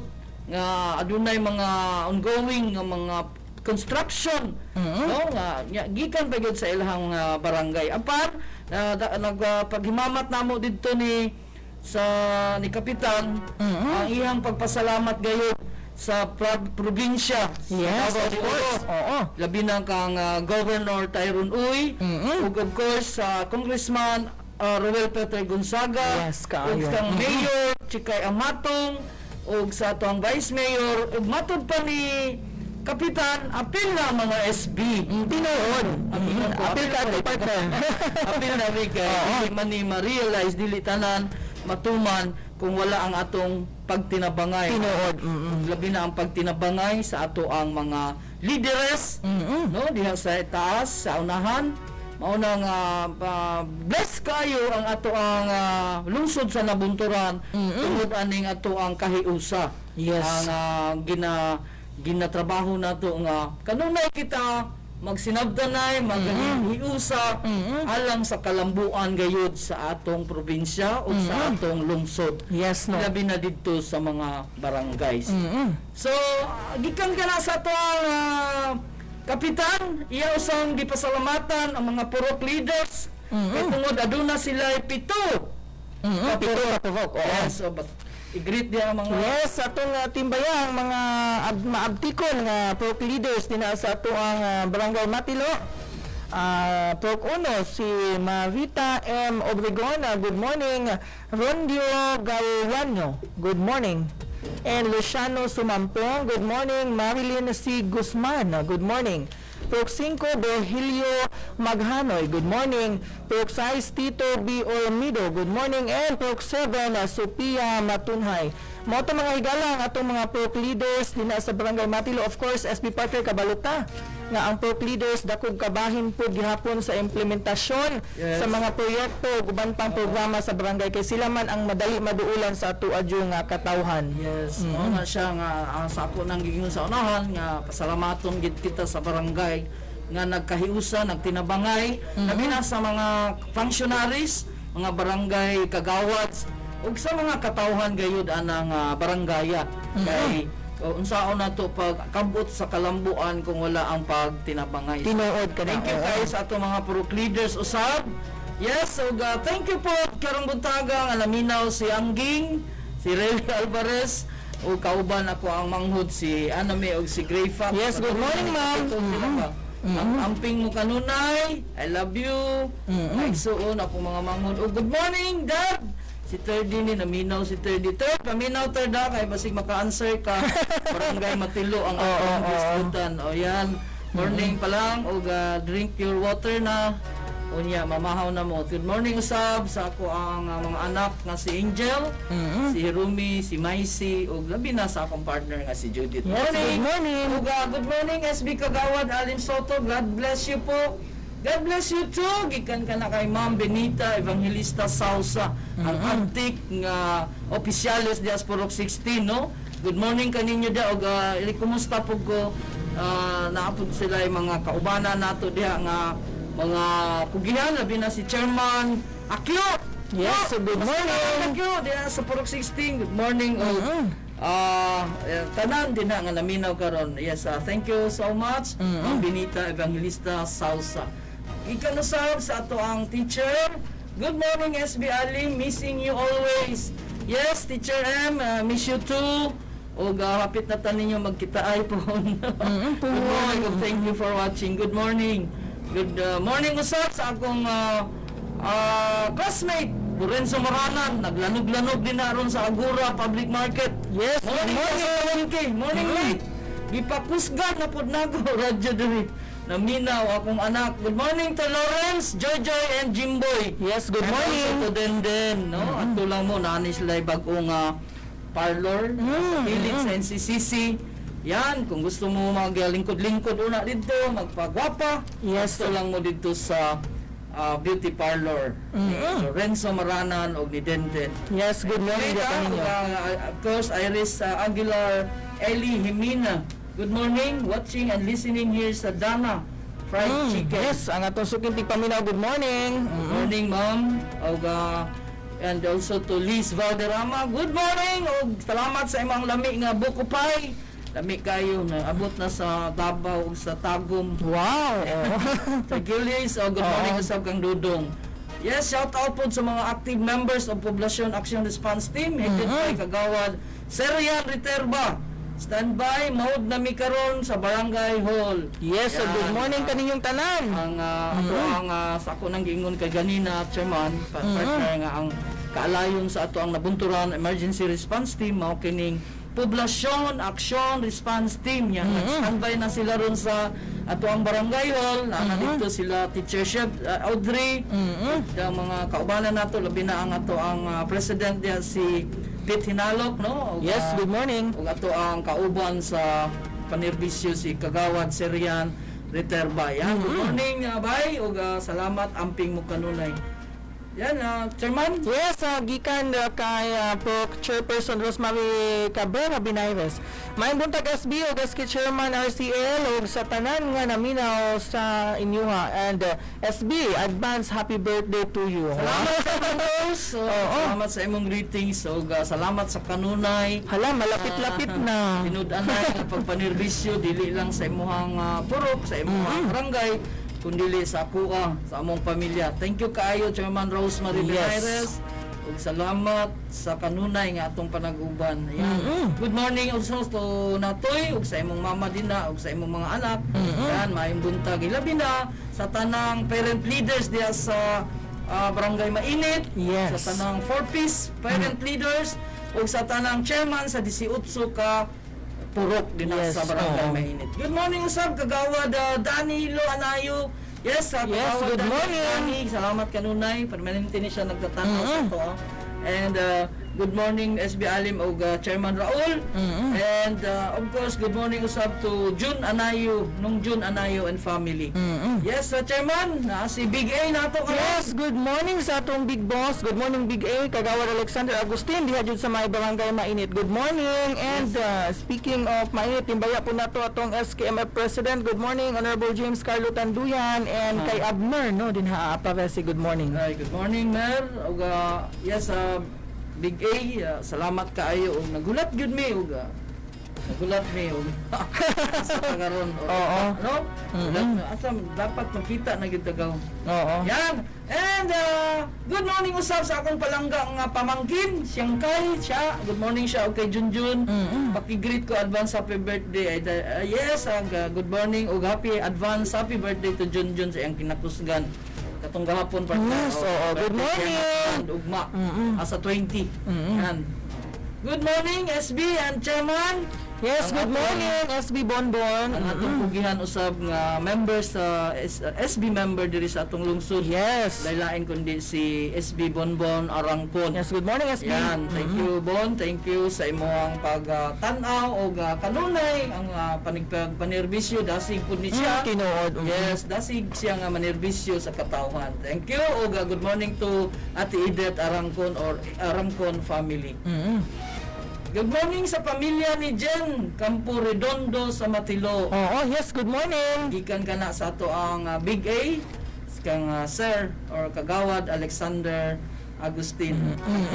nga adunay mga ongoing nga mga construction no nga gikan pa gyud sa ilahang barangay apan nagpaghimamat namo didto ni Kapitan ang iyang pagpasalamat gayud sa probinsya.
Yes, of course.
Labi na kang Governor Tyrone Uy ug of course Congressman Roel Peter Gonzaga ug kang Mayor Chikay Amatong ug sa atong Vice Mayor ug matud pa ni Kapitan, apil na mga SB.
Tinood. Apil ka ito, partner.
Apil na rin kay hindi man ni ma-realize dili tanan matuman kung wala ang atong pagtinabangay.
Tinuod.
Labi na ang pagtinabangay sa ato ang mga leaders, no, diha sa taas, sa unahan. Mauna nga bless kayo ang ato ang lungsod sa Nabunturan tungod aning ato ang kahiusa.
Yes.
Ang ginatrabaho nato nga kanunay kita magsinabdanay, maghiusa alang sa kalambuan gayud sa atong probinsya o sa atong lungsod.
Yes, no.
Labi na dito sa mga barangays. So, gikan ka na sa atong kapitan, iya usang gipasalamatan ang mga purok leaders. Kay tungod aduna sila 7.
Kapurok.
Yes, so, i-greet dia ang mga
Yes, atong timbayang mga maabtikon nga Prok leaders din sa ato ang Barangay Matilo. Prok 1 si Marita M. Obregon, good morning. Rondio Galvano, good morning. And Luciano Sumampong, good morning. Marilyn C. Guzman, good morning. Prok 5 Virgilio Maghanoy, good morning. Prok 6 Tito B. Olmido, good morning. And Prok 7 Sophia Matunhay. Mo to mga higalang atong mga Prok leaders din sa Barangay Matilo. Of course, SB Parker kabaluta nga ang Prok leaders dakog kabahin po gihapon sa implementasyon sa mga proyekto guban pang programa sa barangay kay sila man ang madali maduulan sa ato adyo nga katawhan.
Yes, mao na siya nga sa ako nang giingon sa unahan nga pasalamaton gid kita sa barangay nga nagkahiusa, nagtinabangay, labi na sa mga functionaries, mga barangay kagawads ug sa mga katawhan gayud anang barangaya. Kay unsaon na to pagkabot sa kalambuan kung wala ang pagtinabangay.
Tinuod ka na.
Thank you guys sa ato mga purok leaders usab. Yes, so thank you po karong buntaga nga laminaw si Angging, si Relly Alvarez o kauban ako ang manghud si Aname og si Greyfa.
Yes, good morning, ma'am.
Ang amping mo kanunay, I love you. Nagsuon ako mga manghud. Oh, good morning, Dad. Si Terdy ni naminaw si Terdy. Third, paminaw third kay basig maka-answer ka. Barangay Matilo ang atong disputan. O yan, morning pa lang og drink your water na. Unya mamahaw na mo. Good morning usab sa ako ang mga anak nga si Angel, si Hirumi, si Maisy ug labi na sa akong partner nga si Judith.
Yes, good morning.
Ug good morning SB Kagawad, Alin Soto. God bless you po. God bless you too. Gikan ka na kay Ma'am Benita Evangelista Sausa, ang antik nga opisyalis Diasporok 16, no? Good morning kaninyo da og kumusta po ko naapod sila yung mga kaubanan nato diha nga mga pugihan labi na si Chairman Akyo.
Yes, good morning.
Akyo diha sa Purok 16. Good morning. Tanan din na nga naminaw karon. Yes, thank you so much. Ma'am Benita Evangelista Sausa. Ikaw na sa ato ang teacher. Good morning SB Ali, missing you always. Yes, Teacher M, miss you too. O hapit na tanin nyo magkita iPhone. Good morning, thank you for watching. Good morning. Good morning usap sa akong classmate Lorenzo Moranan, naglanog-lanog din na ron sa Agura Public Market.
Yes,
Morning, morning mate. Gipapusgan na pod nago radyo diri. Naminaw akong anak. Good morning to Lawrence, Joy, and Jimboy.
Yes, good
And
morning.
also to Denden, no? Ato lang mo nani sila bagong parlor sa pilit sa NCCC. Yan, kung gusto mo maglingkod-lingkod una dito, magpagwapa.
Yes,
Gusto lang mo dito sa beauty parlor. Lorenzo Maranan o ni Denden.
Yes, good morning
Rita,
ninyo.
of course, Iris Aguilar, Ellie Jimena. Good morning, watching and listening here sa Dana Fried Chicken.
Yes, ang atong suking tigpaminaw, good morning.
Good morning, ma'am. And also to Liz Valderrama. Good morning. Og salamat sa imong lami nga buko pie. Lami kayo na abot na sa Davao ug sa Tagum.
Wow.
Thank you, Liz. Good morning usab kang Dudong. Yes, shout out po sa mga active members of Poblacion Action Response Team, headed by Kagawad Serian Riterba. Standby mode na mi karon sa Barangay Hall.
Yes, so good morning kaninyong tanan.
Ang sa ako nang giingon kay ganina chairman, partner nga ang kaalayon sa ato ang Nabunturan Emergency Response Team mao kining Poblacion Action Response Team yan. Standby na sila ron sa ato ang Barangay Hall. Dito sila Teacher Chef Audrey. Ang mga kaubanan nato labi na ang ato ang president diya si Higpit Hinalok, no?
Yes, good morning.
Ug ato ang kauban sa panerbisyo si Kagawad Serian Riterba. Yan, good morning, bay. Ug salamat amping mo kanunay. Yan, Chairman.
Yes, gikan kay Pro Chairperson Rosemary Cabrera Binayres. May buntag SB o gaski Chairman RCL o sa tanan nga naminaw sa inyuha. And SB, advance happy birthday to you.
Salamat sa Rose. Salamat sa imong greetings. Ug salamat sa kanunay.
Hala, malapit-lapit na.
Tinud-anay ang pagpanerbisyo dili lang sa imong purok, sa imong barangay, kundi sa kuha, sa among pamilya. Thank you kaayo, Chairman Rosemary Binayres. Ug salamat sa kanunay nga atong panag-uban. Ayan. Good morning also to Natoy, ug sa imong mama dinha, ug sa imong mga anak. Ayan, maayong buntag. Ilabi na sa tanang parent leaders diya sa Barangay Mainit,
Yes.
sa tanang 4-piece parent leaders, ug sa tanang chairman sa 18 ka purok din
Yes,
sa Barangay
oo.
Mainit. Good morning usab Kagawad Danilo Anayo. Yes, Kagawad
good morning.
Dani, salamat kanunay. Permanente ni siya nagtatanaw sa to. And good morning SB Alim og Chairman Raul. And of course, good morning usab to June Anayo, nung June Anayo and family. Yes, Chairman, si Big A nato ka.
Yes, good morning sa atong big boss. Good morning, Big A. Kagawad Alexander Agustin, diha jud sa may Barangay Mainit. Good morning. And speaking of Mainit, timbaya po nato atong SKMF President. Good morning, Honorable James Carlo Tanduyan. And kay Abner, no, din Apavesi. Good morning.
Ay, good morning, Mayor. Og yes, Big A, salamat kaayo. Og nagulat gyud mi og nagulat mi og sa karon.
Oo.
No? Asa dapat makita na gyud tagaw.
Oo.
Yan. And good morning usab sa akong palangga nga pamangkin, siyang kay siya. Good morning siya okay Junjun. Paki-greet ko advance happy birthday. Yes, good morning ug happy advance happy birthday to Junjun sa iyang kinakusgan. Katong gahapon pa.
Yes, oo. Good morning.
Ugma. Asa 20. Yan. Good morning SB and Chairman.
Yes, good morning, SB Bonbon.
Ang atong pugihan usab nga members sa SB member diri sa atong lungsod.
Yes.
Dailain kundi si SB Bonbon Arangpon.
Yes, good morning, SB.
Yan, thank you Bon, thank you sa imong pagtanaw o kanunay ang panerbisyo dasig pud ni siya.
Tinuod.
Yes, dasig siya nga manerbisyo sa katawhan. Thank you o good morning to Ate Edith Arangkon or Arangkon family. Good morning sa pamilya ni Jen Campo Redondo sa Matilo.
Oo, yes, good morning.
Gikan ka na sa ato ang Big A, kang Sir or Kagawad Alexander Agustin.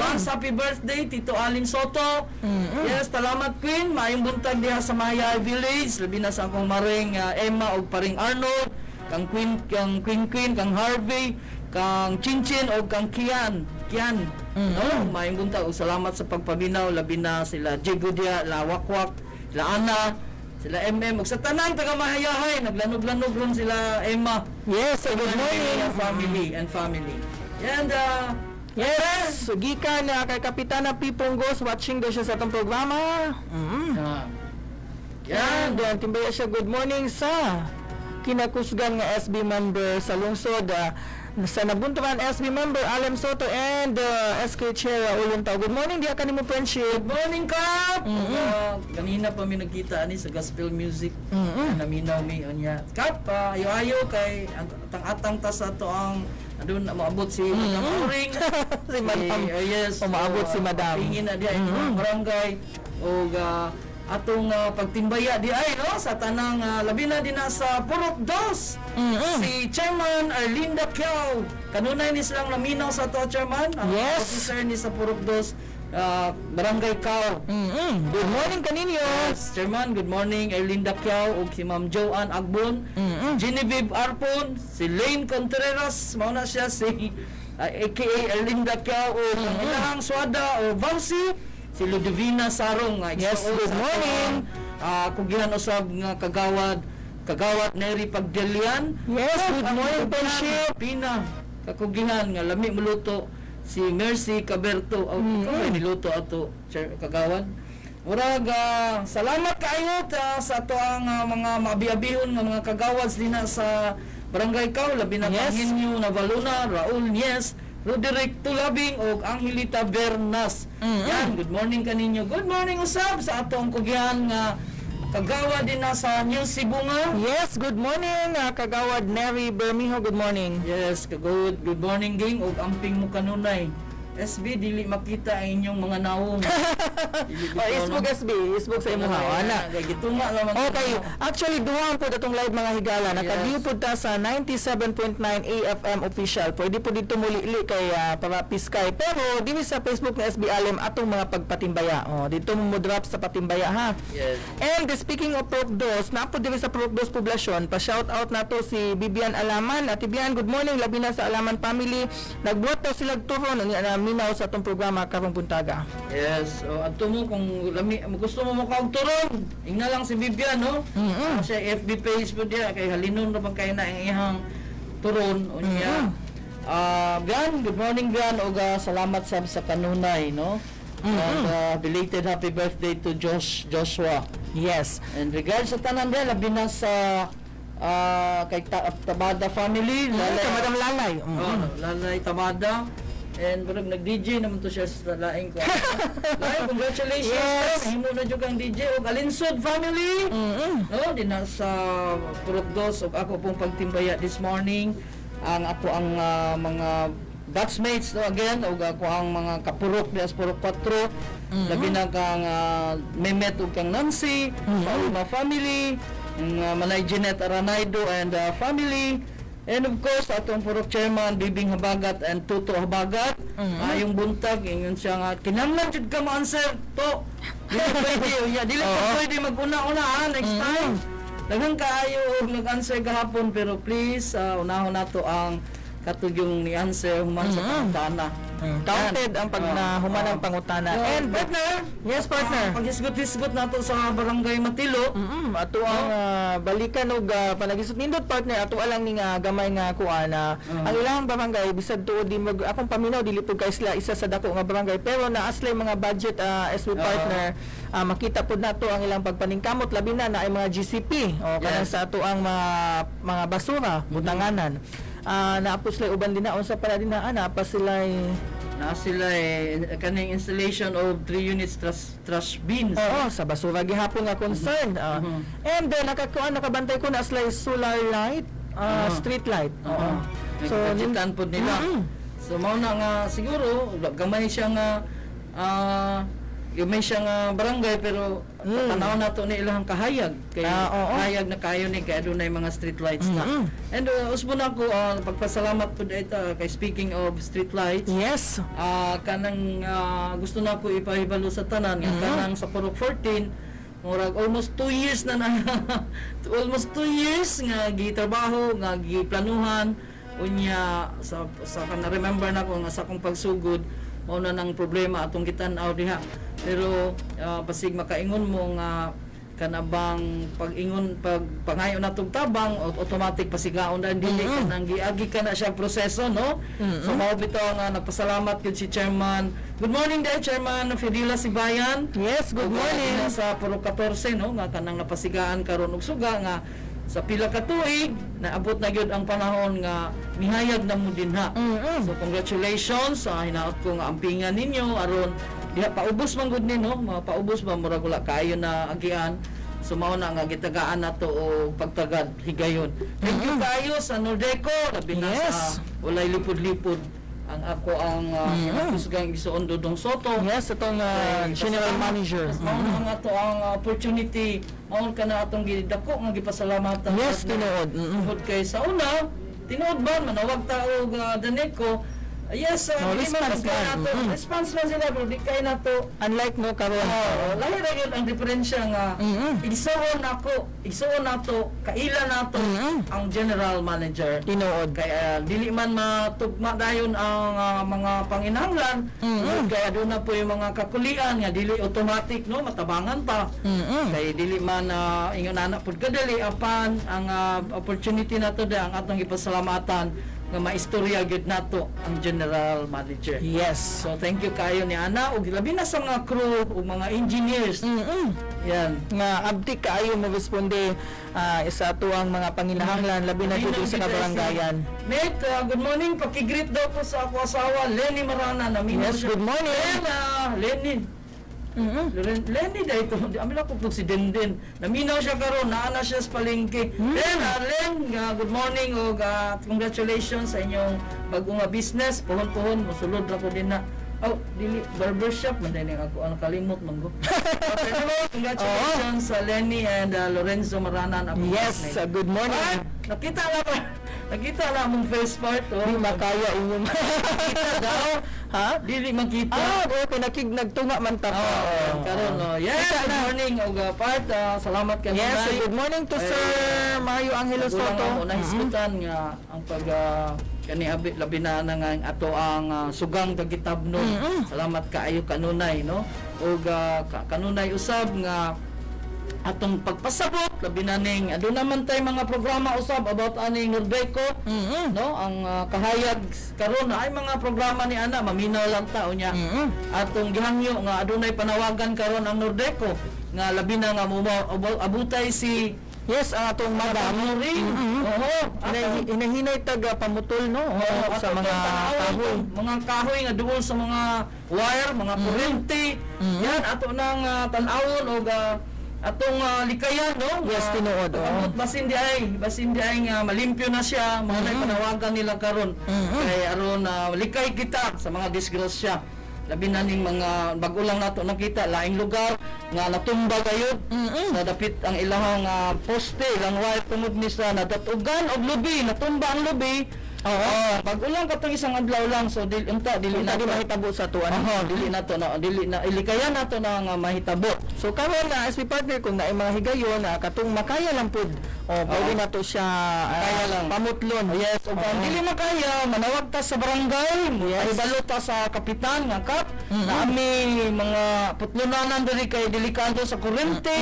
Once happy birthday Tito Alin Soto. Yes, salamat Queen. Maayong buntag diha sa Maya Village. Labi na sa akong maring Emma ug paring Arnold, kang Queen, kang Harvey, kang Chinchin o kang Kian. No, maayong buntag ug salamat sa pagpabinaw. Labi na sila Jegudia, la Wakwak, la Ana, sila MM ug sa tanan taga Mahayahay. Naglanog-lanog ron sila Emma.
Yes, good morning.
Family. And
Yes, so gikan kay Kapitana Pipong Ghost, watching daw siya sa atong programa.
yan.
And timbaya siya good morning sa kinakusgan nga SB member sa lungsod. Sa nabuntukan SB member Alem Soto and SK Chair Uluntaw. Good morning, diha kanimo friendship.
Good morning, Kap! Kanina pa mi nagkita ani sa gospel music. Naminaw mi unya. Kap, ayo-ayo kay atang ta sa to ang adun maabot si Madam Uring.
Si Madam.
Yes,
Umaabot si Madam.
Pingin na diya ang barangay og atong pagtimbaya di ay no sa tanang labi na din sa Purok 2. Si Chairman Arlinda Kiao kanunay ni silang naminaw sa to Chairman.
Yes.
Officer ni sa Purok 2 Barangay Kiao.
Good morning kaninyo.
Yes, Chairman, good morning Arlinda Kiao ug si Ma'am Joanne Agbon, Genevieve Arpon, si Lane Contreras, mao na siya si aka Arlinda Kiao ug ang ilang swada o Vauci, si Ludivina Sarong.
Yes, good morning.
Kugihan usab nga kagawad Neri Pagdelian.
Yes, good morning friendship.
Pina kakugihan nga lami muluto si Mercy Caberto may niluto ato kagawad. Murag salamat kaayo sa ato ang mga maabiyabihon nga mga kagawads dinha sa Barangay Kao, labi na
Yes.
Panginyo, Navaluna, Raul Nies, Roderick Tulabing ug Angelita Bernas. Yan, good morning kaninyo. Good morning usab sa atong kugyan nga kagawa din na sa New Cebu nga.
Yes, good morning, Kagawad Neri Bermijo, good morning.
Yes, kagod. Good morning ging ug amping mo kanunay. SB dili makita ang inyong mga naong.
Isbog SB, isbog sa imo ha. Ana.
Gitunga naman.
Okay, actually duhang po datong live mga higala. Naka-view po ta sa 97.9 AFM official. Pwede po dito muli kay para piskay. Pero dili sa Facebook ng SB Alim atong mga pagpatimbaya. Dito mo drop sa patimbaya ha.
Yes.
And speaking of Procdos, napo diri sa Procdos poblasyon, pa-shout out nato si Bibian Alaman. At Bibian, good morning labi na sa Alaman family. Nagbuhat po sila turon na minaw sa atong programa karong buntaga.
Yes, so adto mo kung gusto mo makaog turon, ingna lang si Bibian, no? Siya FB page po diya kay halinon ra bang kay na ang iyang turon unya. Bian, good morning Bian ug salamat sa kanunay, no? And belated happy birthday to Joshua.
Yes.
And regards sa tanan din labi na sa kay Tabada family,
Sa Madam Lalay.
Lalay Tabada. And parang nag-DJ naman to siya sa laing ko. Laing, congratulations.
Yes.
Himo na dyan kang DJ. O Alinsod family. No, di na sa Procdos. O ako pong pagtimbaya this morning. Ako ang mga batchmates, no, again. O ako ang mga kapurok, dias purok 4. Labi na kang Mehmet o kang Nancy. Paulma family. Manay Jeanette Aranaido and family. And of course, atong purok chairman, Bibing Habagat and Tuto Habagat. Yung buntag, ingon siya nga, kinanglan jud ka ma-answer to. Dili pa pwede mag-una-una next time. Daghang kaayo og nag-answer gahapon, pero please, unahon nato ang katugyong ni answer human sa pangutana.
Counted ang pagnahuman ng pangutana. And partner, yes partner.
Paghisgot-hisgot nato sa barangay Matilo.
Ato ang balikan og panagisot nindot partner ato alang ning gamay nga kuana. Ang ilang barangay bisad tuod di mag akong paminaw dili pud kay sila isa sa dako nga barangay pero naaslay mga budget SB partner. Makita pud nato ang ilang pagpaningkamot labi na ay mga GCP o kanang sa ato ang mga basura butanganan. Naapos sila uban din na unsa para din na pa sila
kaning installation of 3 units trash bins.
Oo, sa basura gihapon nga concern. And then nakabantay ko na sila solar light, street light.
So budgetan pod nila. So mao na nga siguro gamay siya nga may siyang barangay pero tanaw nato ni ilang kahayag kay kahayag na kayo ni kay adunay mga street lights na. And usbo na ko pagpasalamat pud ita kay speaking of street lights.
Yes.
Kanang gusto na ko ipahibalo sa tanan nga kanang sa Purok 14 murag almost 2 years na almost 2 years nga gitrabaho nga giplanuhan unya sa kana remember na ko nga sa akong pagsugod mao na nang problema atong gitan-aw diha. Pero basig makaingon mo nga kanabang pag-ingon pangayo natong tabang automatic pasigaon na dili kanang giagi ka na siya proseso, no? So mao bitaw nga nagpasalamat gyud si Chairman. Good morning day Chairman Fidila Sibayan.
Yes, good morning.
Sa Purok 14, no, nga kanang napasigaan karon og suga nga sa pila ka tuig naabot na gyud ang panahon nga mihayag na mo dinha. So congratulations sa hinaot ko nga ampingan ninyo aron diha paubos man gud ni, no, paubos ba murag wala kayo na agian. So mao na nga gitagaan nato og pagtagad higayon. Thank you kayo sa Nordeco labi na sa walay lipod-lipod ang ako ang kusgang isuon Dodong Soto.
Yes, atong general manager.
Mao na nga to ang opportunity mao ka na atong gidako nga gipasalamatan.
Yes, tinuod.
Tungod kay sa una tinuod ba manawag ta og Daneco. Yes, response lang sila bro, di kay na to.
Unlike no karon.
Lahi ra gyud ang diferensya nga igsuon nato, kaila nato ang general manager.
Tinuod
Kaya dili man matugma dayon ang mga panginahanglan. Kaya doon na po yung mga kakulian nga dili automatic, no, matabangan ta. Kaya dili man ingon anak pud kadali apan ang opportunity nato da ang atong gipasalamatan nga maistorya gyud nato ang general manager.
Yes.
So thank you kayo ni Ana ug labi na sa mga crew ug mga engineers. Yan.
nga abdi kaayo mo responde sa tuang mga panginahanglan labi na dito sa kabarangayan.
Mate, good morning. Pakigreet daw po sa ako asawa, Lenny Marana. Naminaw
Yes,
siya.
good morning.
Lenny. Lenny dahil ito. Amila ko po si Denden. Naminaw siya karon, naana siya sa palengke. Len, good morning o congratulations sa inyong bagong business. Puhon-puhon, musulod ra ko din na. Oh, dili barbershop man din ako ang kalimot man go. Okay, congratulations sa Lenny and Lorenzo Marana na
Yes, good morning.
Nakita lang mong face part
Di makaya inyong
Kita daw.
ha?
Dili makita.
Okay, nagtunga man ta.
Karon yes, good morning og part salamat kay
Yes,
Nanay.
good morning to Sir Mario Angelo
Kulang
Soto.
ako nahisgutan nga ang pag kani labi na nga ato ang sugang kagitabno. Salamat kaayo kanunay no. Og kanunay usab nga atong pagpasabot labi na ning aduna man tay mga programa usab about aning Nordeco no ang kahayag karon ay mga programa ni ana maminaw lang ta unya atong gihangyo nga adunay panawagan karon ang Nordeco nga labi na nga abutay si
Yes, ang atong madam.
Oo.
Hinahinay taga pamutol no sa mga kahoy.
Mga kahoy nga duol sa mga wire, mga kuryente. Yan ato nang tan-awon og atong likayan no.
Yes, tinuod.
Abot basin di ay nga malimpyo na siya, mga panawagan nila karon. Kay aron likay kita sa mga disgrasya. Labi na ning mga bag-ulang nato nakita laing lugar nga natumba gayud sa dapit ang ilahang poste ilang wire tungod ni sa nadatugan og lubi natumba ang lubi. Pag-ulang katong isang adlaw lang so dili na
di mahitabo sa tuan.
dili na ilikayan nato na nga mahitabo.
So karon na SP partner kung naay mga higayon katong makaya lang pud pwede na to siya
Kaya lang.
pamutlon.
Yes, ug ang dili makaya manawag ta sa barangay, mahibalo ta sa kapitan nga kap na ami mga putlunanan diri kay delikado sa kuryente.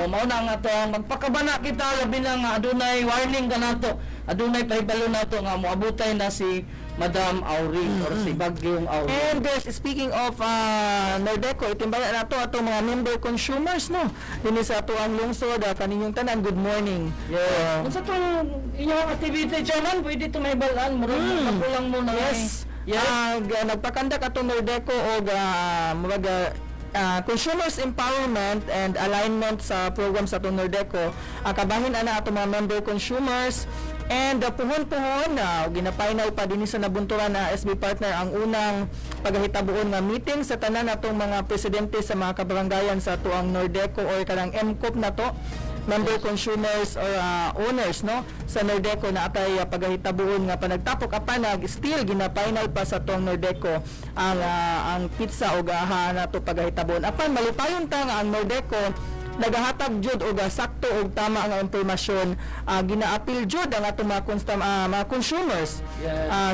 Mao na nga to magpakabana kita labi na nga adunay warning kanato. Adunay pahibalo nato nga moabutay na si Madam Auri or si Bagyong Auri.
And speaking of Nordeco, itimbala nato atong mga member consumers no. Dinhi sa ato ang lungsod kaninyong tanan good morning.
Yeah. Kung sa itong inyong activity chairman, pwede ito may balaan. Marunong magulang mo na.
Yes. Nagpakandak atong Nordeco og consumers empowerment and alignment sa program sa atong Nordeco. Kabahin ana atong mga member consumers and puhon-puhon gina-final pa dinhi sa nabunturan na SB partner ang unang paghahitabuon nga meeting sa tanan atong mga presidente sa mga kabarangayan sa tuang Nordeco or kanang MCOP na to. Member consumers or owners no sa Nordeco na atay paghahitabuon nga panagtapok apanag still gina-final pa sa tuang Nordeco ang pizza o gaha na to paghahitabuon apan malipayon ta nga ang Nordeco nagahatag jud og sakto og tama nga impormasyon gina-appeal jud ang atong mga consumers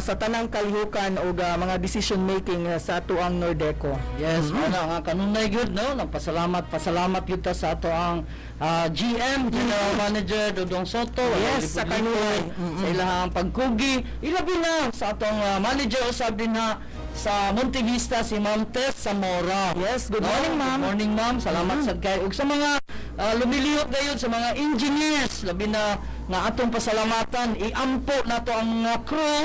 sa tanang kalihukan og mga decision making sa tuang Nordeco.
Yes, nga kanunay gyud no, pasalamat gyud ta sa ato ang GM General Manager Dodong Soto.
Yes, sa kanunay
sa ilahang pagkugi, ilabi na sa atong manager usab din na sa Monte Vista si Ma'am Tess Zamora.
Yes, good morning ma'am.
Good morning ma'am. Salamat sad kay ug sa mga lumilihok gayud sa mga engineers labi na nga atong pasalamatan iampo nato ang mga crew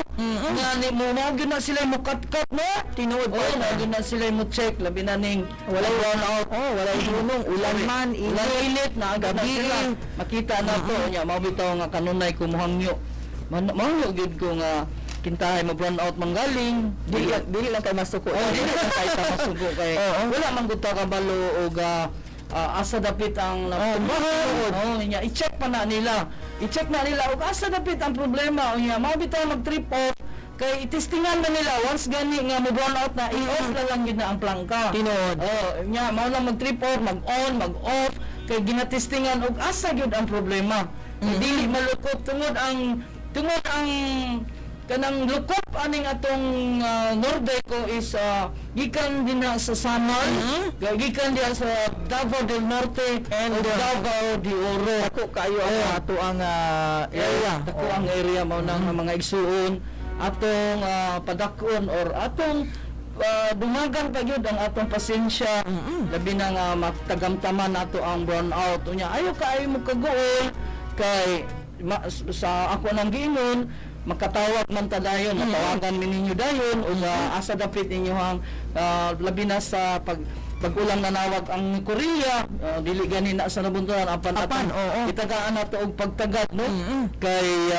nga ni mo gyud na sila mo cut no tinuod na gyud na sila mo check labi na ning walay brown out
walay hunong ulan man
init na agad na sila makita nato nya mao bitaw nga kanunay kumuhangyo mahangyo gyud ko nga kintahay mo brown out manggaling
dili lang kay masuko.
Dili lang kay masuko kay wala man gud ta kabalo og asa dapit ang natumbahan. Nya i-check pa na nila. I-check na nila og asa dapit ang problema. Nya mao bitaw mag-trip off kay itistingan na nila once gani nga mo brown out na i-off na lang gid na ang plangka.
Tinuod.
Nya mao lang mag-trip off, mag-on, mag-off kay ginatistingan og asa gyud ang problema. Dili malukot tungod ang kanang lukop aning atong Nordeco is gikan din na sa Samar, gikan diha sa Davao del Norte and Davao de Oro.
Ako kayo ang ato ang area.
Ako ang area mao nang mga igsuon atong padakon or atong dumagan pa yun ang atong pasensya. Labi na nga magtagamtaman nato ang burnout. Unya, ayaw mo kagool kay sa ako nang giingon, makatawag man ta dayon, matawagan mi ninyo dayon o asa dapit ninyo ang labi na sa pag-ulang nanawag ang Korea, dili gani na sa nabunturan apan itagaan nato og pagtagad no kay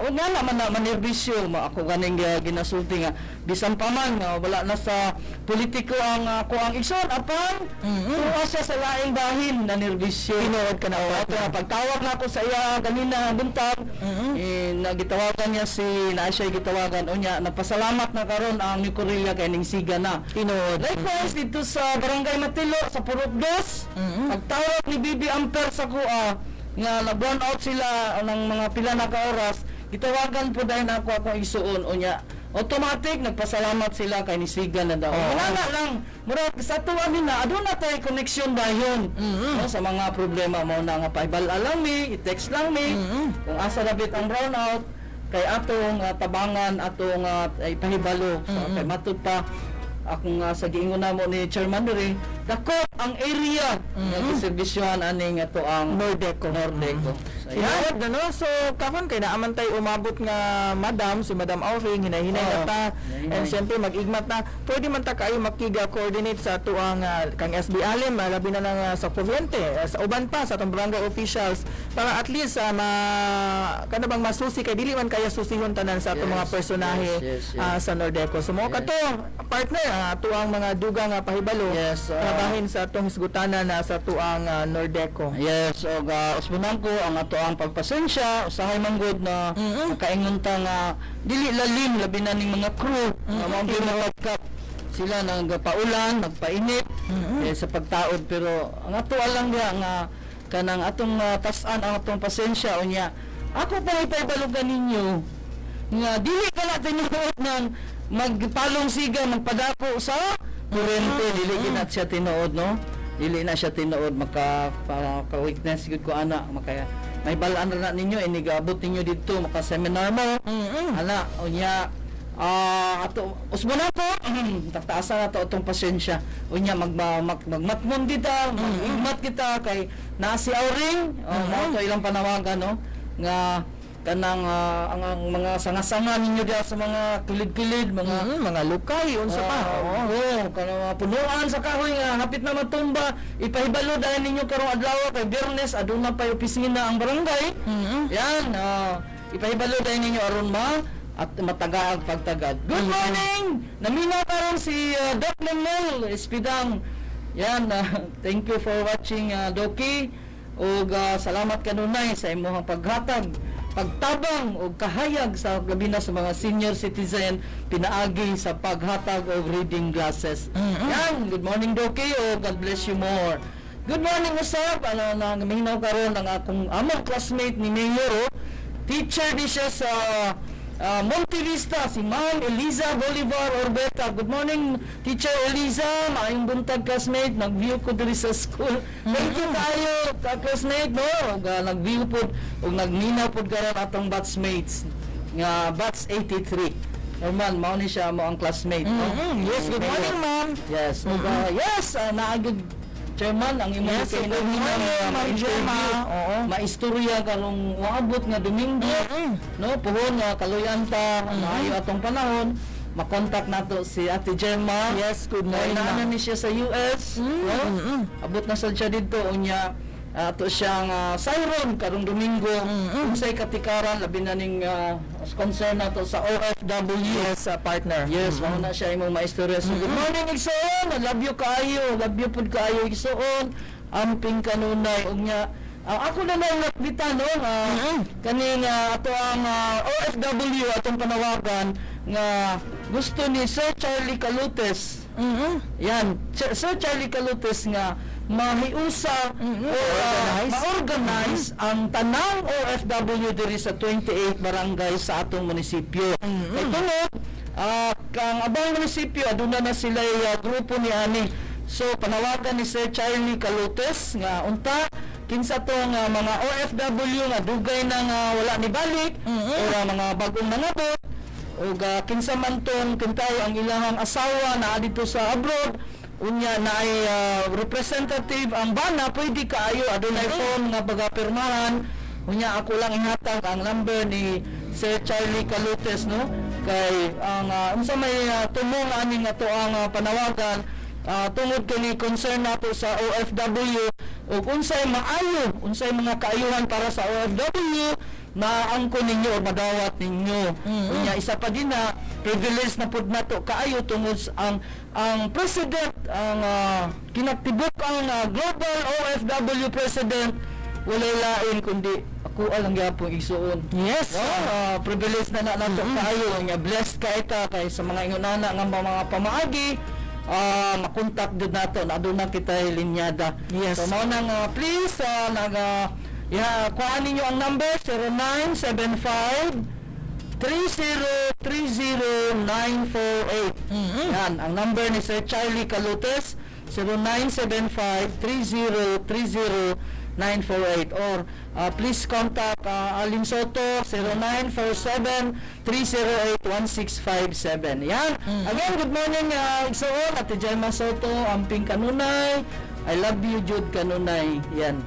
nga naman na manerbisyo ako ganing ginasulti nga bisan pa man wala na sa politiko ang ako ang igsoon apan tuwa siya sa laing bahin na nerbisyo tinuod ka na pagtawag na ako sa iya ganina buntag nagitawagan niya siya gitawagan unya napasalamat na karon ang New Korea kay ning siga na tinuod likewise dito sa barangay Matilo sa Purok 2 pagtawag ni Bibi Amper sa kuha nga na-burn out sila ng mga pila na ka oras gitawagan po dahil ako akong isuon unya automatic nagpasalamat sila kay nisigan na daw wala na lang murag sa tuwa nila aduna tay connection dayon no, sa mga problema mo na nga paibal lang mi i-text lang mi kung asa dabit ang brown out kay atong tabangan atong ipahibalo so, kay matud pa akong sa giingon namo ni Chairman diri dako ang area nga giserbisyohan ani nga to ang Nordeco
Yan, no? So, karon kay naaman tay umabot nga si Madam Auring, hinay-hinay na ta. And siyempre, mag-igmat na. Pwede man ta kayo makiga-coordinate sa tuang kang SB Alim, labi na lang sa Proviente, sa uban pa, sa itong barangay officials, para at least kanabang masusi, kay dili man kaya susihon tanan sa itong mga personahe sa Nordeco. So, mo kato, partner, tuang mga dugang pahibalo, trabahin sa itong hisgutanan sa tuang Nordeco.
Yes, o usbunan ko ang ato ang pagpasensya usahay manggod na makaingon ta nga dili lalim labi na ning mga crew mga ginawagkap sila nang paulan nagpainit sa pagtaod pero ang ato lang dia nga kanang atong tas-an ang atong pasensya unya ako pa ipaibalugan ninyo nga dili ka na tinuod ng magpalong siga magpadako sa kurente dili ginat siya tinuod no dili na siya tinuod maka-weakness gud ko ana maka may balaan na ninyo inigabot ninyo dito maka seminar mo ana unya ato usbona ko tataasa na to atong pasensya unya magmatmon kita magigmat kita kay naa si Auring to ilang panawagan no nga kanang ang mga sanga-sanga ninyo diha sa mga kilid-kilid mga lukay unsa pa kanang punuan sa kahoy nga hapit na matumba ipahibalo dahil ninyo karong adlaw kay Biyernes aduna pa opisina ang barangay yan ipahibalo dahil ninyo aron at matagaag pagtagad. Good morning naminaw karon si Doc Memel Espidang yan thank you for watching Doki ug salamat kanunay sa imong paghatag pagtabang o kahayag sa gabi na sa mga senior citizen pinaagi sa paghatag og reading glasses. Yan, good morning Doki o God bless you more. Good morning usab na mahinaw karon ang akong among classmate ni Mayor teacher di siya sa Monte Vista si Ma'am Eliza Bolivar Orbeta. Good morning Teacher Eliza, maayong buntag classmate, nag-view ko diri sa school. Thank you kayo classmate no, nag-view pod ug nagminaw pod karon atong batchmates nga batch 83. Norman mao ni siya mo ang classmate no?
Yes, good morning ma'am.
Yes, yes naagid Chairman ang imong maistorya karong waabot nga Domingo no puhon nga kaluyan ta maayo atong panahon makontak nato si Ate Gemma.
Yes, good morning.
Naana ni siya sa US no abot na sad siya didto unya ato siyang sayron karong Domingo unsay katikaran labi na ning concern nato sa OFW.
Yes, partner.
Yes, mao na siya imong maistorya. So, good morning Igsoon, love you pud kaayo Igsoon. Amping kanunay ug nya ako na lang nakbita no kaning ato ang OFW atong panawagan nga gusto ni Sir Charlie Calutes. Yan, Sir Charlie Calutes nga mahiusa ma-organize ang tanang OFW diri sa 28 barangay sa atong munisipyo. Kay tungod kang abang munisipyo aduna na sila grupo ni ani. So panawagan ni Sir Charlie Calutes nga unta kinsa tong mga OFW nga dugay na nga wala ni balik o mga bagong nangabot ug kinsa man tong kintay ang ilahang asawa na dito sa abroad, unya na ay representative ang bana, pwede kaayo adunay phone nga pagapirmahan. Unya ako lang ihatag ang number ni Sir Charlie Calutes, no, kay ang unsa may tumong ani nga to ang panawagan tungod kini concern nato sa OFW ug unsay maayo, unsay mga kaayuhan para sa OFW maangko ninyo o madawat ninyo. Unya isa pa din na privilege na pud nato kaayo tungod ang president, ang kinatibuk ang global OFW president, walay lain kundi ako alang gyapon isuon.
Yes.
Privilege na nato kaayo, nga blessed ka ita kay sa mga ingonana nga mga pamaagi makontak din nato na aduna kita linyada.
Yes.
So mao nang please kuhaan ninyo ang number 0975 3030948. Yan ang number ni Sir Charlie Calutes, 0975-3030-948, or please contact Alin Soto 0947-308-1657. Yan. Again, good morning Igsoon, Ate Jemma Soto, Amping Kanunay, I love you Jude Kanunay. Yan.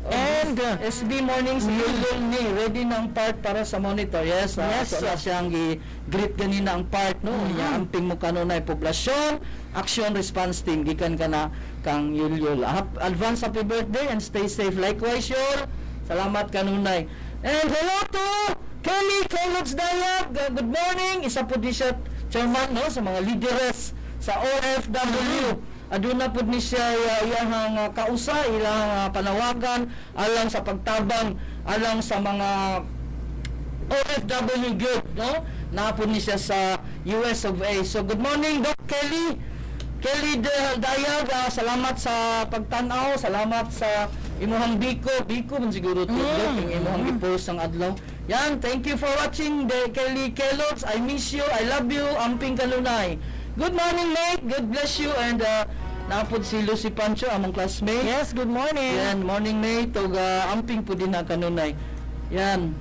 And SB Mornings, Yulul ni ready ng part para sa monitor. Yes, so na siyang greet ganina ang part, no. Amping mo kanunay poblasyon, action response team gikan kana kang Yulul. Advance happy birthday and stay safe. Likewise, Yul. Salamat kanunay. And hello to Kelly Carlos Dayag. Good morning. Isa po di siya chairman, no, sa mga leaders sa OFW. Aduna pud ni siya iyang kausa, ilang panawagan alang sa pagtabang alang sa mga OFW group, no? Napod ni siya sa US of A. So good morning Doc Kelly Dayag, salamat sa pagtanaw, salamat sa imuhang biko man siguro to yung imuhang i-post ang adlaw. Yan, thank you for watching the Kelly Kellogg's. I miss you, I love you, Amping Kanunay. Good morning, mate. God bless you. And napod si Lucy Pancho, among classmate.
Yes, good morning.
Yan, morning, mate. Ug amping po din na kanunay. Yan.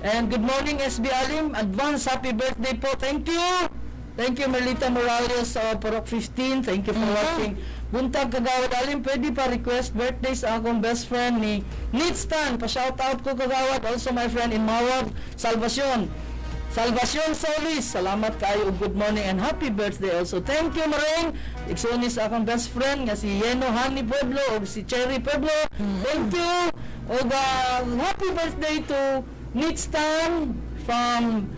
And good morning, SB Alim. Advance happy birthday po. Thank you. Thank you, Melita Morales sa Porok 15. Thank you for watching. Buntag Kagawad Alim, pwede pa request birthday sa akong best friend ni Nitstan. Pa-shoutout ko Kagawad. Also my friend in Mawag, Salvacion Solis, salamat kayo, good morning and happy birthday also. Thank you Maring. Iksunis sa akong best friend nga si Yeno Hani Pueblo o si Cherry Pueblo. Thank you. O happy birthday to Nitstan from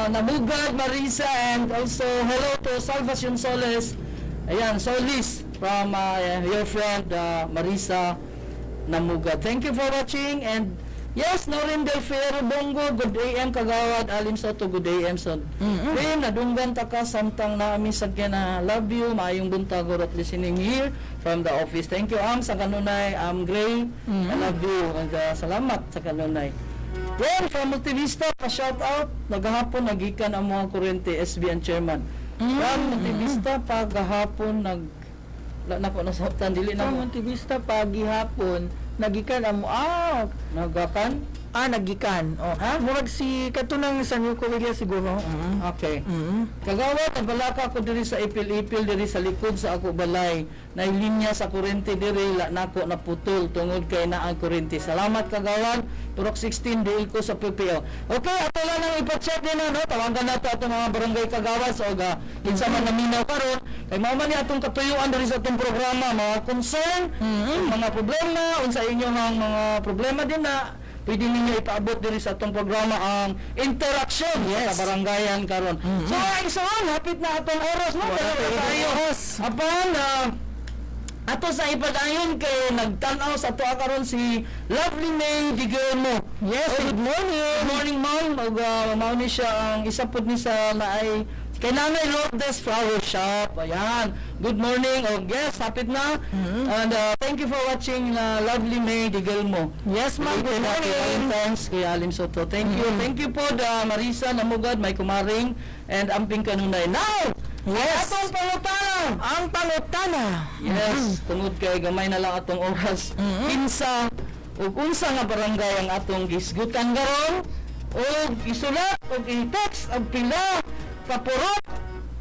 Nabugad, Marisa, and also hello to Salvacion Solis. Ayan, Solis from your friend Marisa Namugad. Thank you for watching. And yes, Norin Del Fierro Bongo, good AM Kagawad, Alin Soto, good AM son. Nadunggan ta ka samtang naami sagyan na love you, maayong buntag or listening here from the office. Thank you Am sa kanunay, Gray, I love you, and salamat sa kanunay. Well, from Multivista, pa-shout out, nagahapon nagikan ang mga kuryente, SB and Chairman. From Multivista, pagahapon nasabtan, dili na mo.
Multivista pagihapon nagikan amo
Nagakan?
nagikan. Murag si katunang sa New Korea siguro.
Okay. Kagawad, nabalaka ko diri sa ipil-ipil diri sa likod sa ako balay. Na linya sa kurente diri nako naputol tungod kay naa ang kurente. Salamat Kagawad. Turok 16 diil ko sa PPO. Okay, ato lang nang ipa-check din no. Tawagan nato ato mga barangay Kagawad so kinsa man naminaw karon kay mao man ni atong katuyuan diri sa atong programa, mga concern, mga problema, unsa inyong mga problema din na pwede ninyo ipaabot diri sa atong programa ang interaction sa barangayan karon. So igsoon, hapit na atong oras no. Apan ato sa ipadayon kay nagtan-aw sa ato karon si Lovely May Digamo.
Yes, good morning.
Good morning ma'am. Ug mao ni siya ang isa pud ni sa naay kay Nanay Lourdes Flower Shop. Ayan. Good morning. O yes, hapit na. And thank you for watching Lovely May Digamo.
Yes, ma'am. Good morning.
Thanks kay Alim Soto. Thank you. Thank you po Marisa Namugad, may kumaring, and Amping Kanunay. Now,
yes,
atong pangutana.
Ang pangutana.
Yes, tungod kay gamay na lang atong oras. Kinsa ug unsa nga barangay ang atong gisgutan karon? o isulat o i-text ang pila kapurot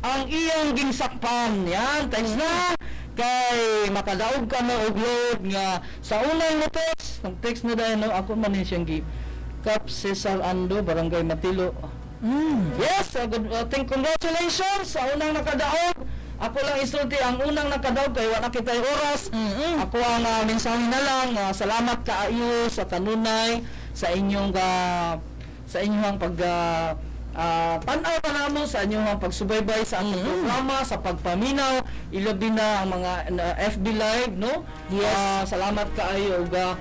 ang iyang ginsakpan. Yan, text na kay makadaog ka na og load nga sa unang mo text, nag-text na dahil no, ako man din siyang Cap Cesar Ando, Barangay Matilo. Yes, congratulations sa unang nakadaog. Ako lang isulti ang unang nakadaog kay wala kitay oras. Ako ang mensahe na lang, salamat kaayo sa kanunay sa inyong pag tanaw pa namo sa inyong pagsubaybay sa atong programa, sa pagpaminaw, ilabi na ang mga FB Live, no? Yes. Salamat kaayo ga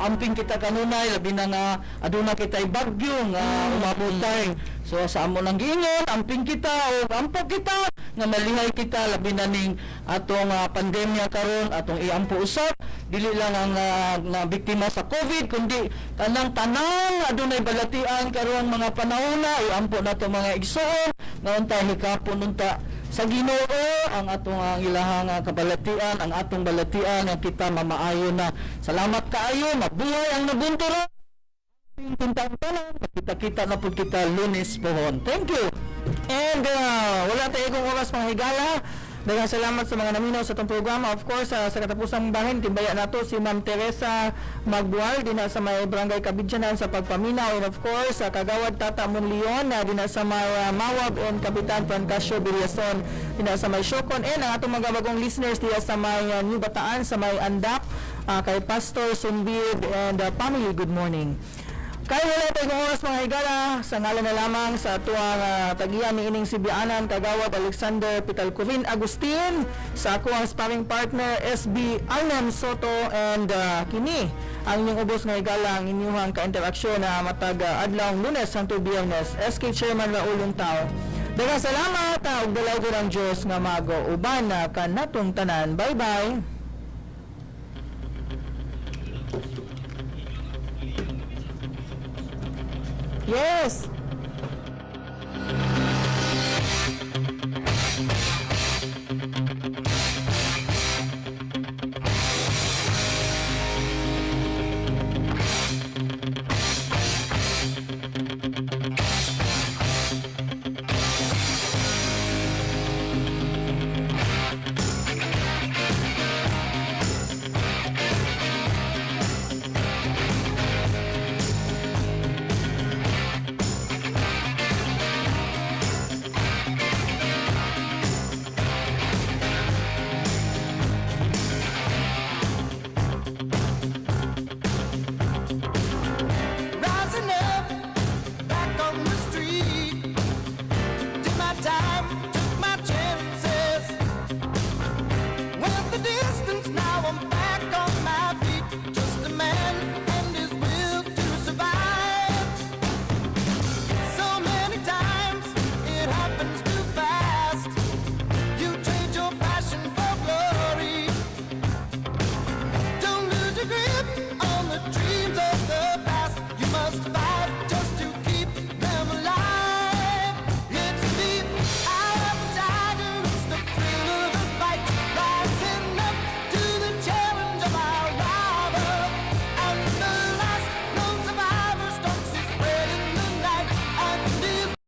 amping kita kanunay, labi na nga aduna kitay bagyo nga umabotay. So sa amo nang giingon, amping kita o ampo kita nga malihay kita labi na ning atong pandemya karon, atong iampo usab dili lang ang na biktima sa COVID kundi tanang adunay balatian karon mga panahon na iampo nato mga igsoon nga untay hikapon unta sa Ginoo ang atong ilahang kabalatian, ang atong balatian nga kita mamaayo na. Salamat kaayo, mabuhay ang nabuntura. Kita-kita na po kita Lunes pohon. Thank you.
And wala tayo kong oras mga higala. Daghang salamat sa mga naminaw sa itong programa. Of course, sa katapusang bahin, timbaya nato si Ma'am Teresa Magbual, din sa may Barangay Kabidyanan sa pagpaminaw. And of course, sa Kagawad Tata Monleon, din sa may Mawab and Kapitan Francasio Villason, din sa may Siocon. And ang atong mga bagong listeners diya sa may New Bataan, sa may Andap, kay Pastor Sumbid and family, good morning. Kaya wala tayong oras mga higala, sa ngalan na lamang sa tuwang tagiyan ni Ining Sibianan, Kagawad Alexander Pitalcovin Agustin, sa ako ang sparring partner SB Alnem Soto, and kini ang inyong ubos nga higala, ang inyong ka-interaksyon na matag adlaw Lunes hangtod Biyernes. SK Chairman Raul Luntao. Daghang salamat ug dalaw ko ng Diyos nga mago uban na kanatong tanan. Bye-bye. Yes.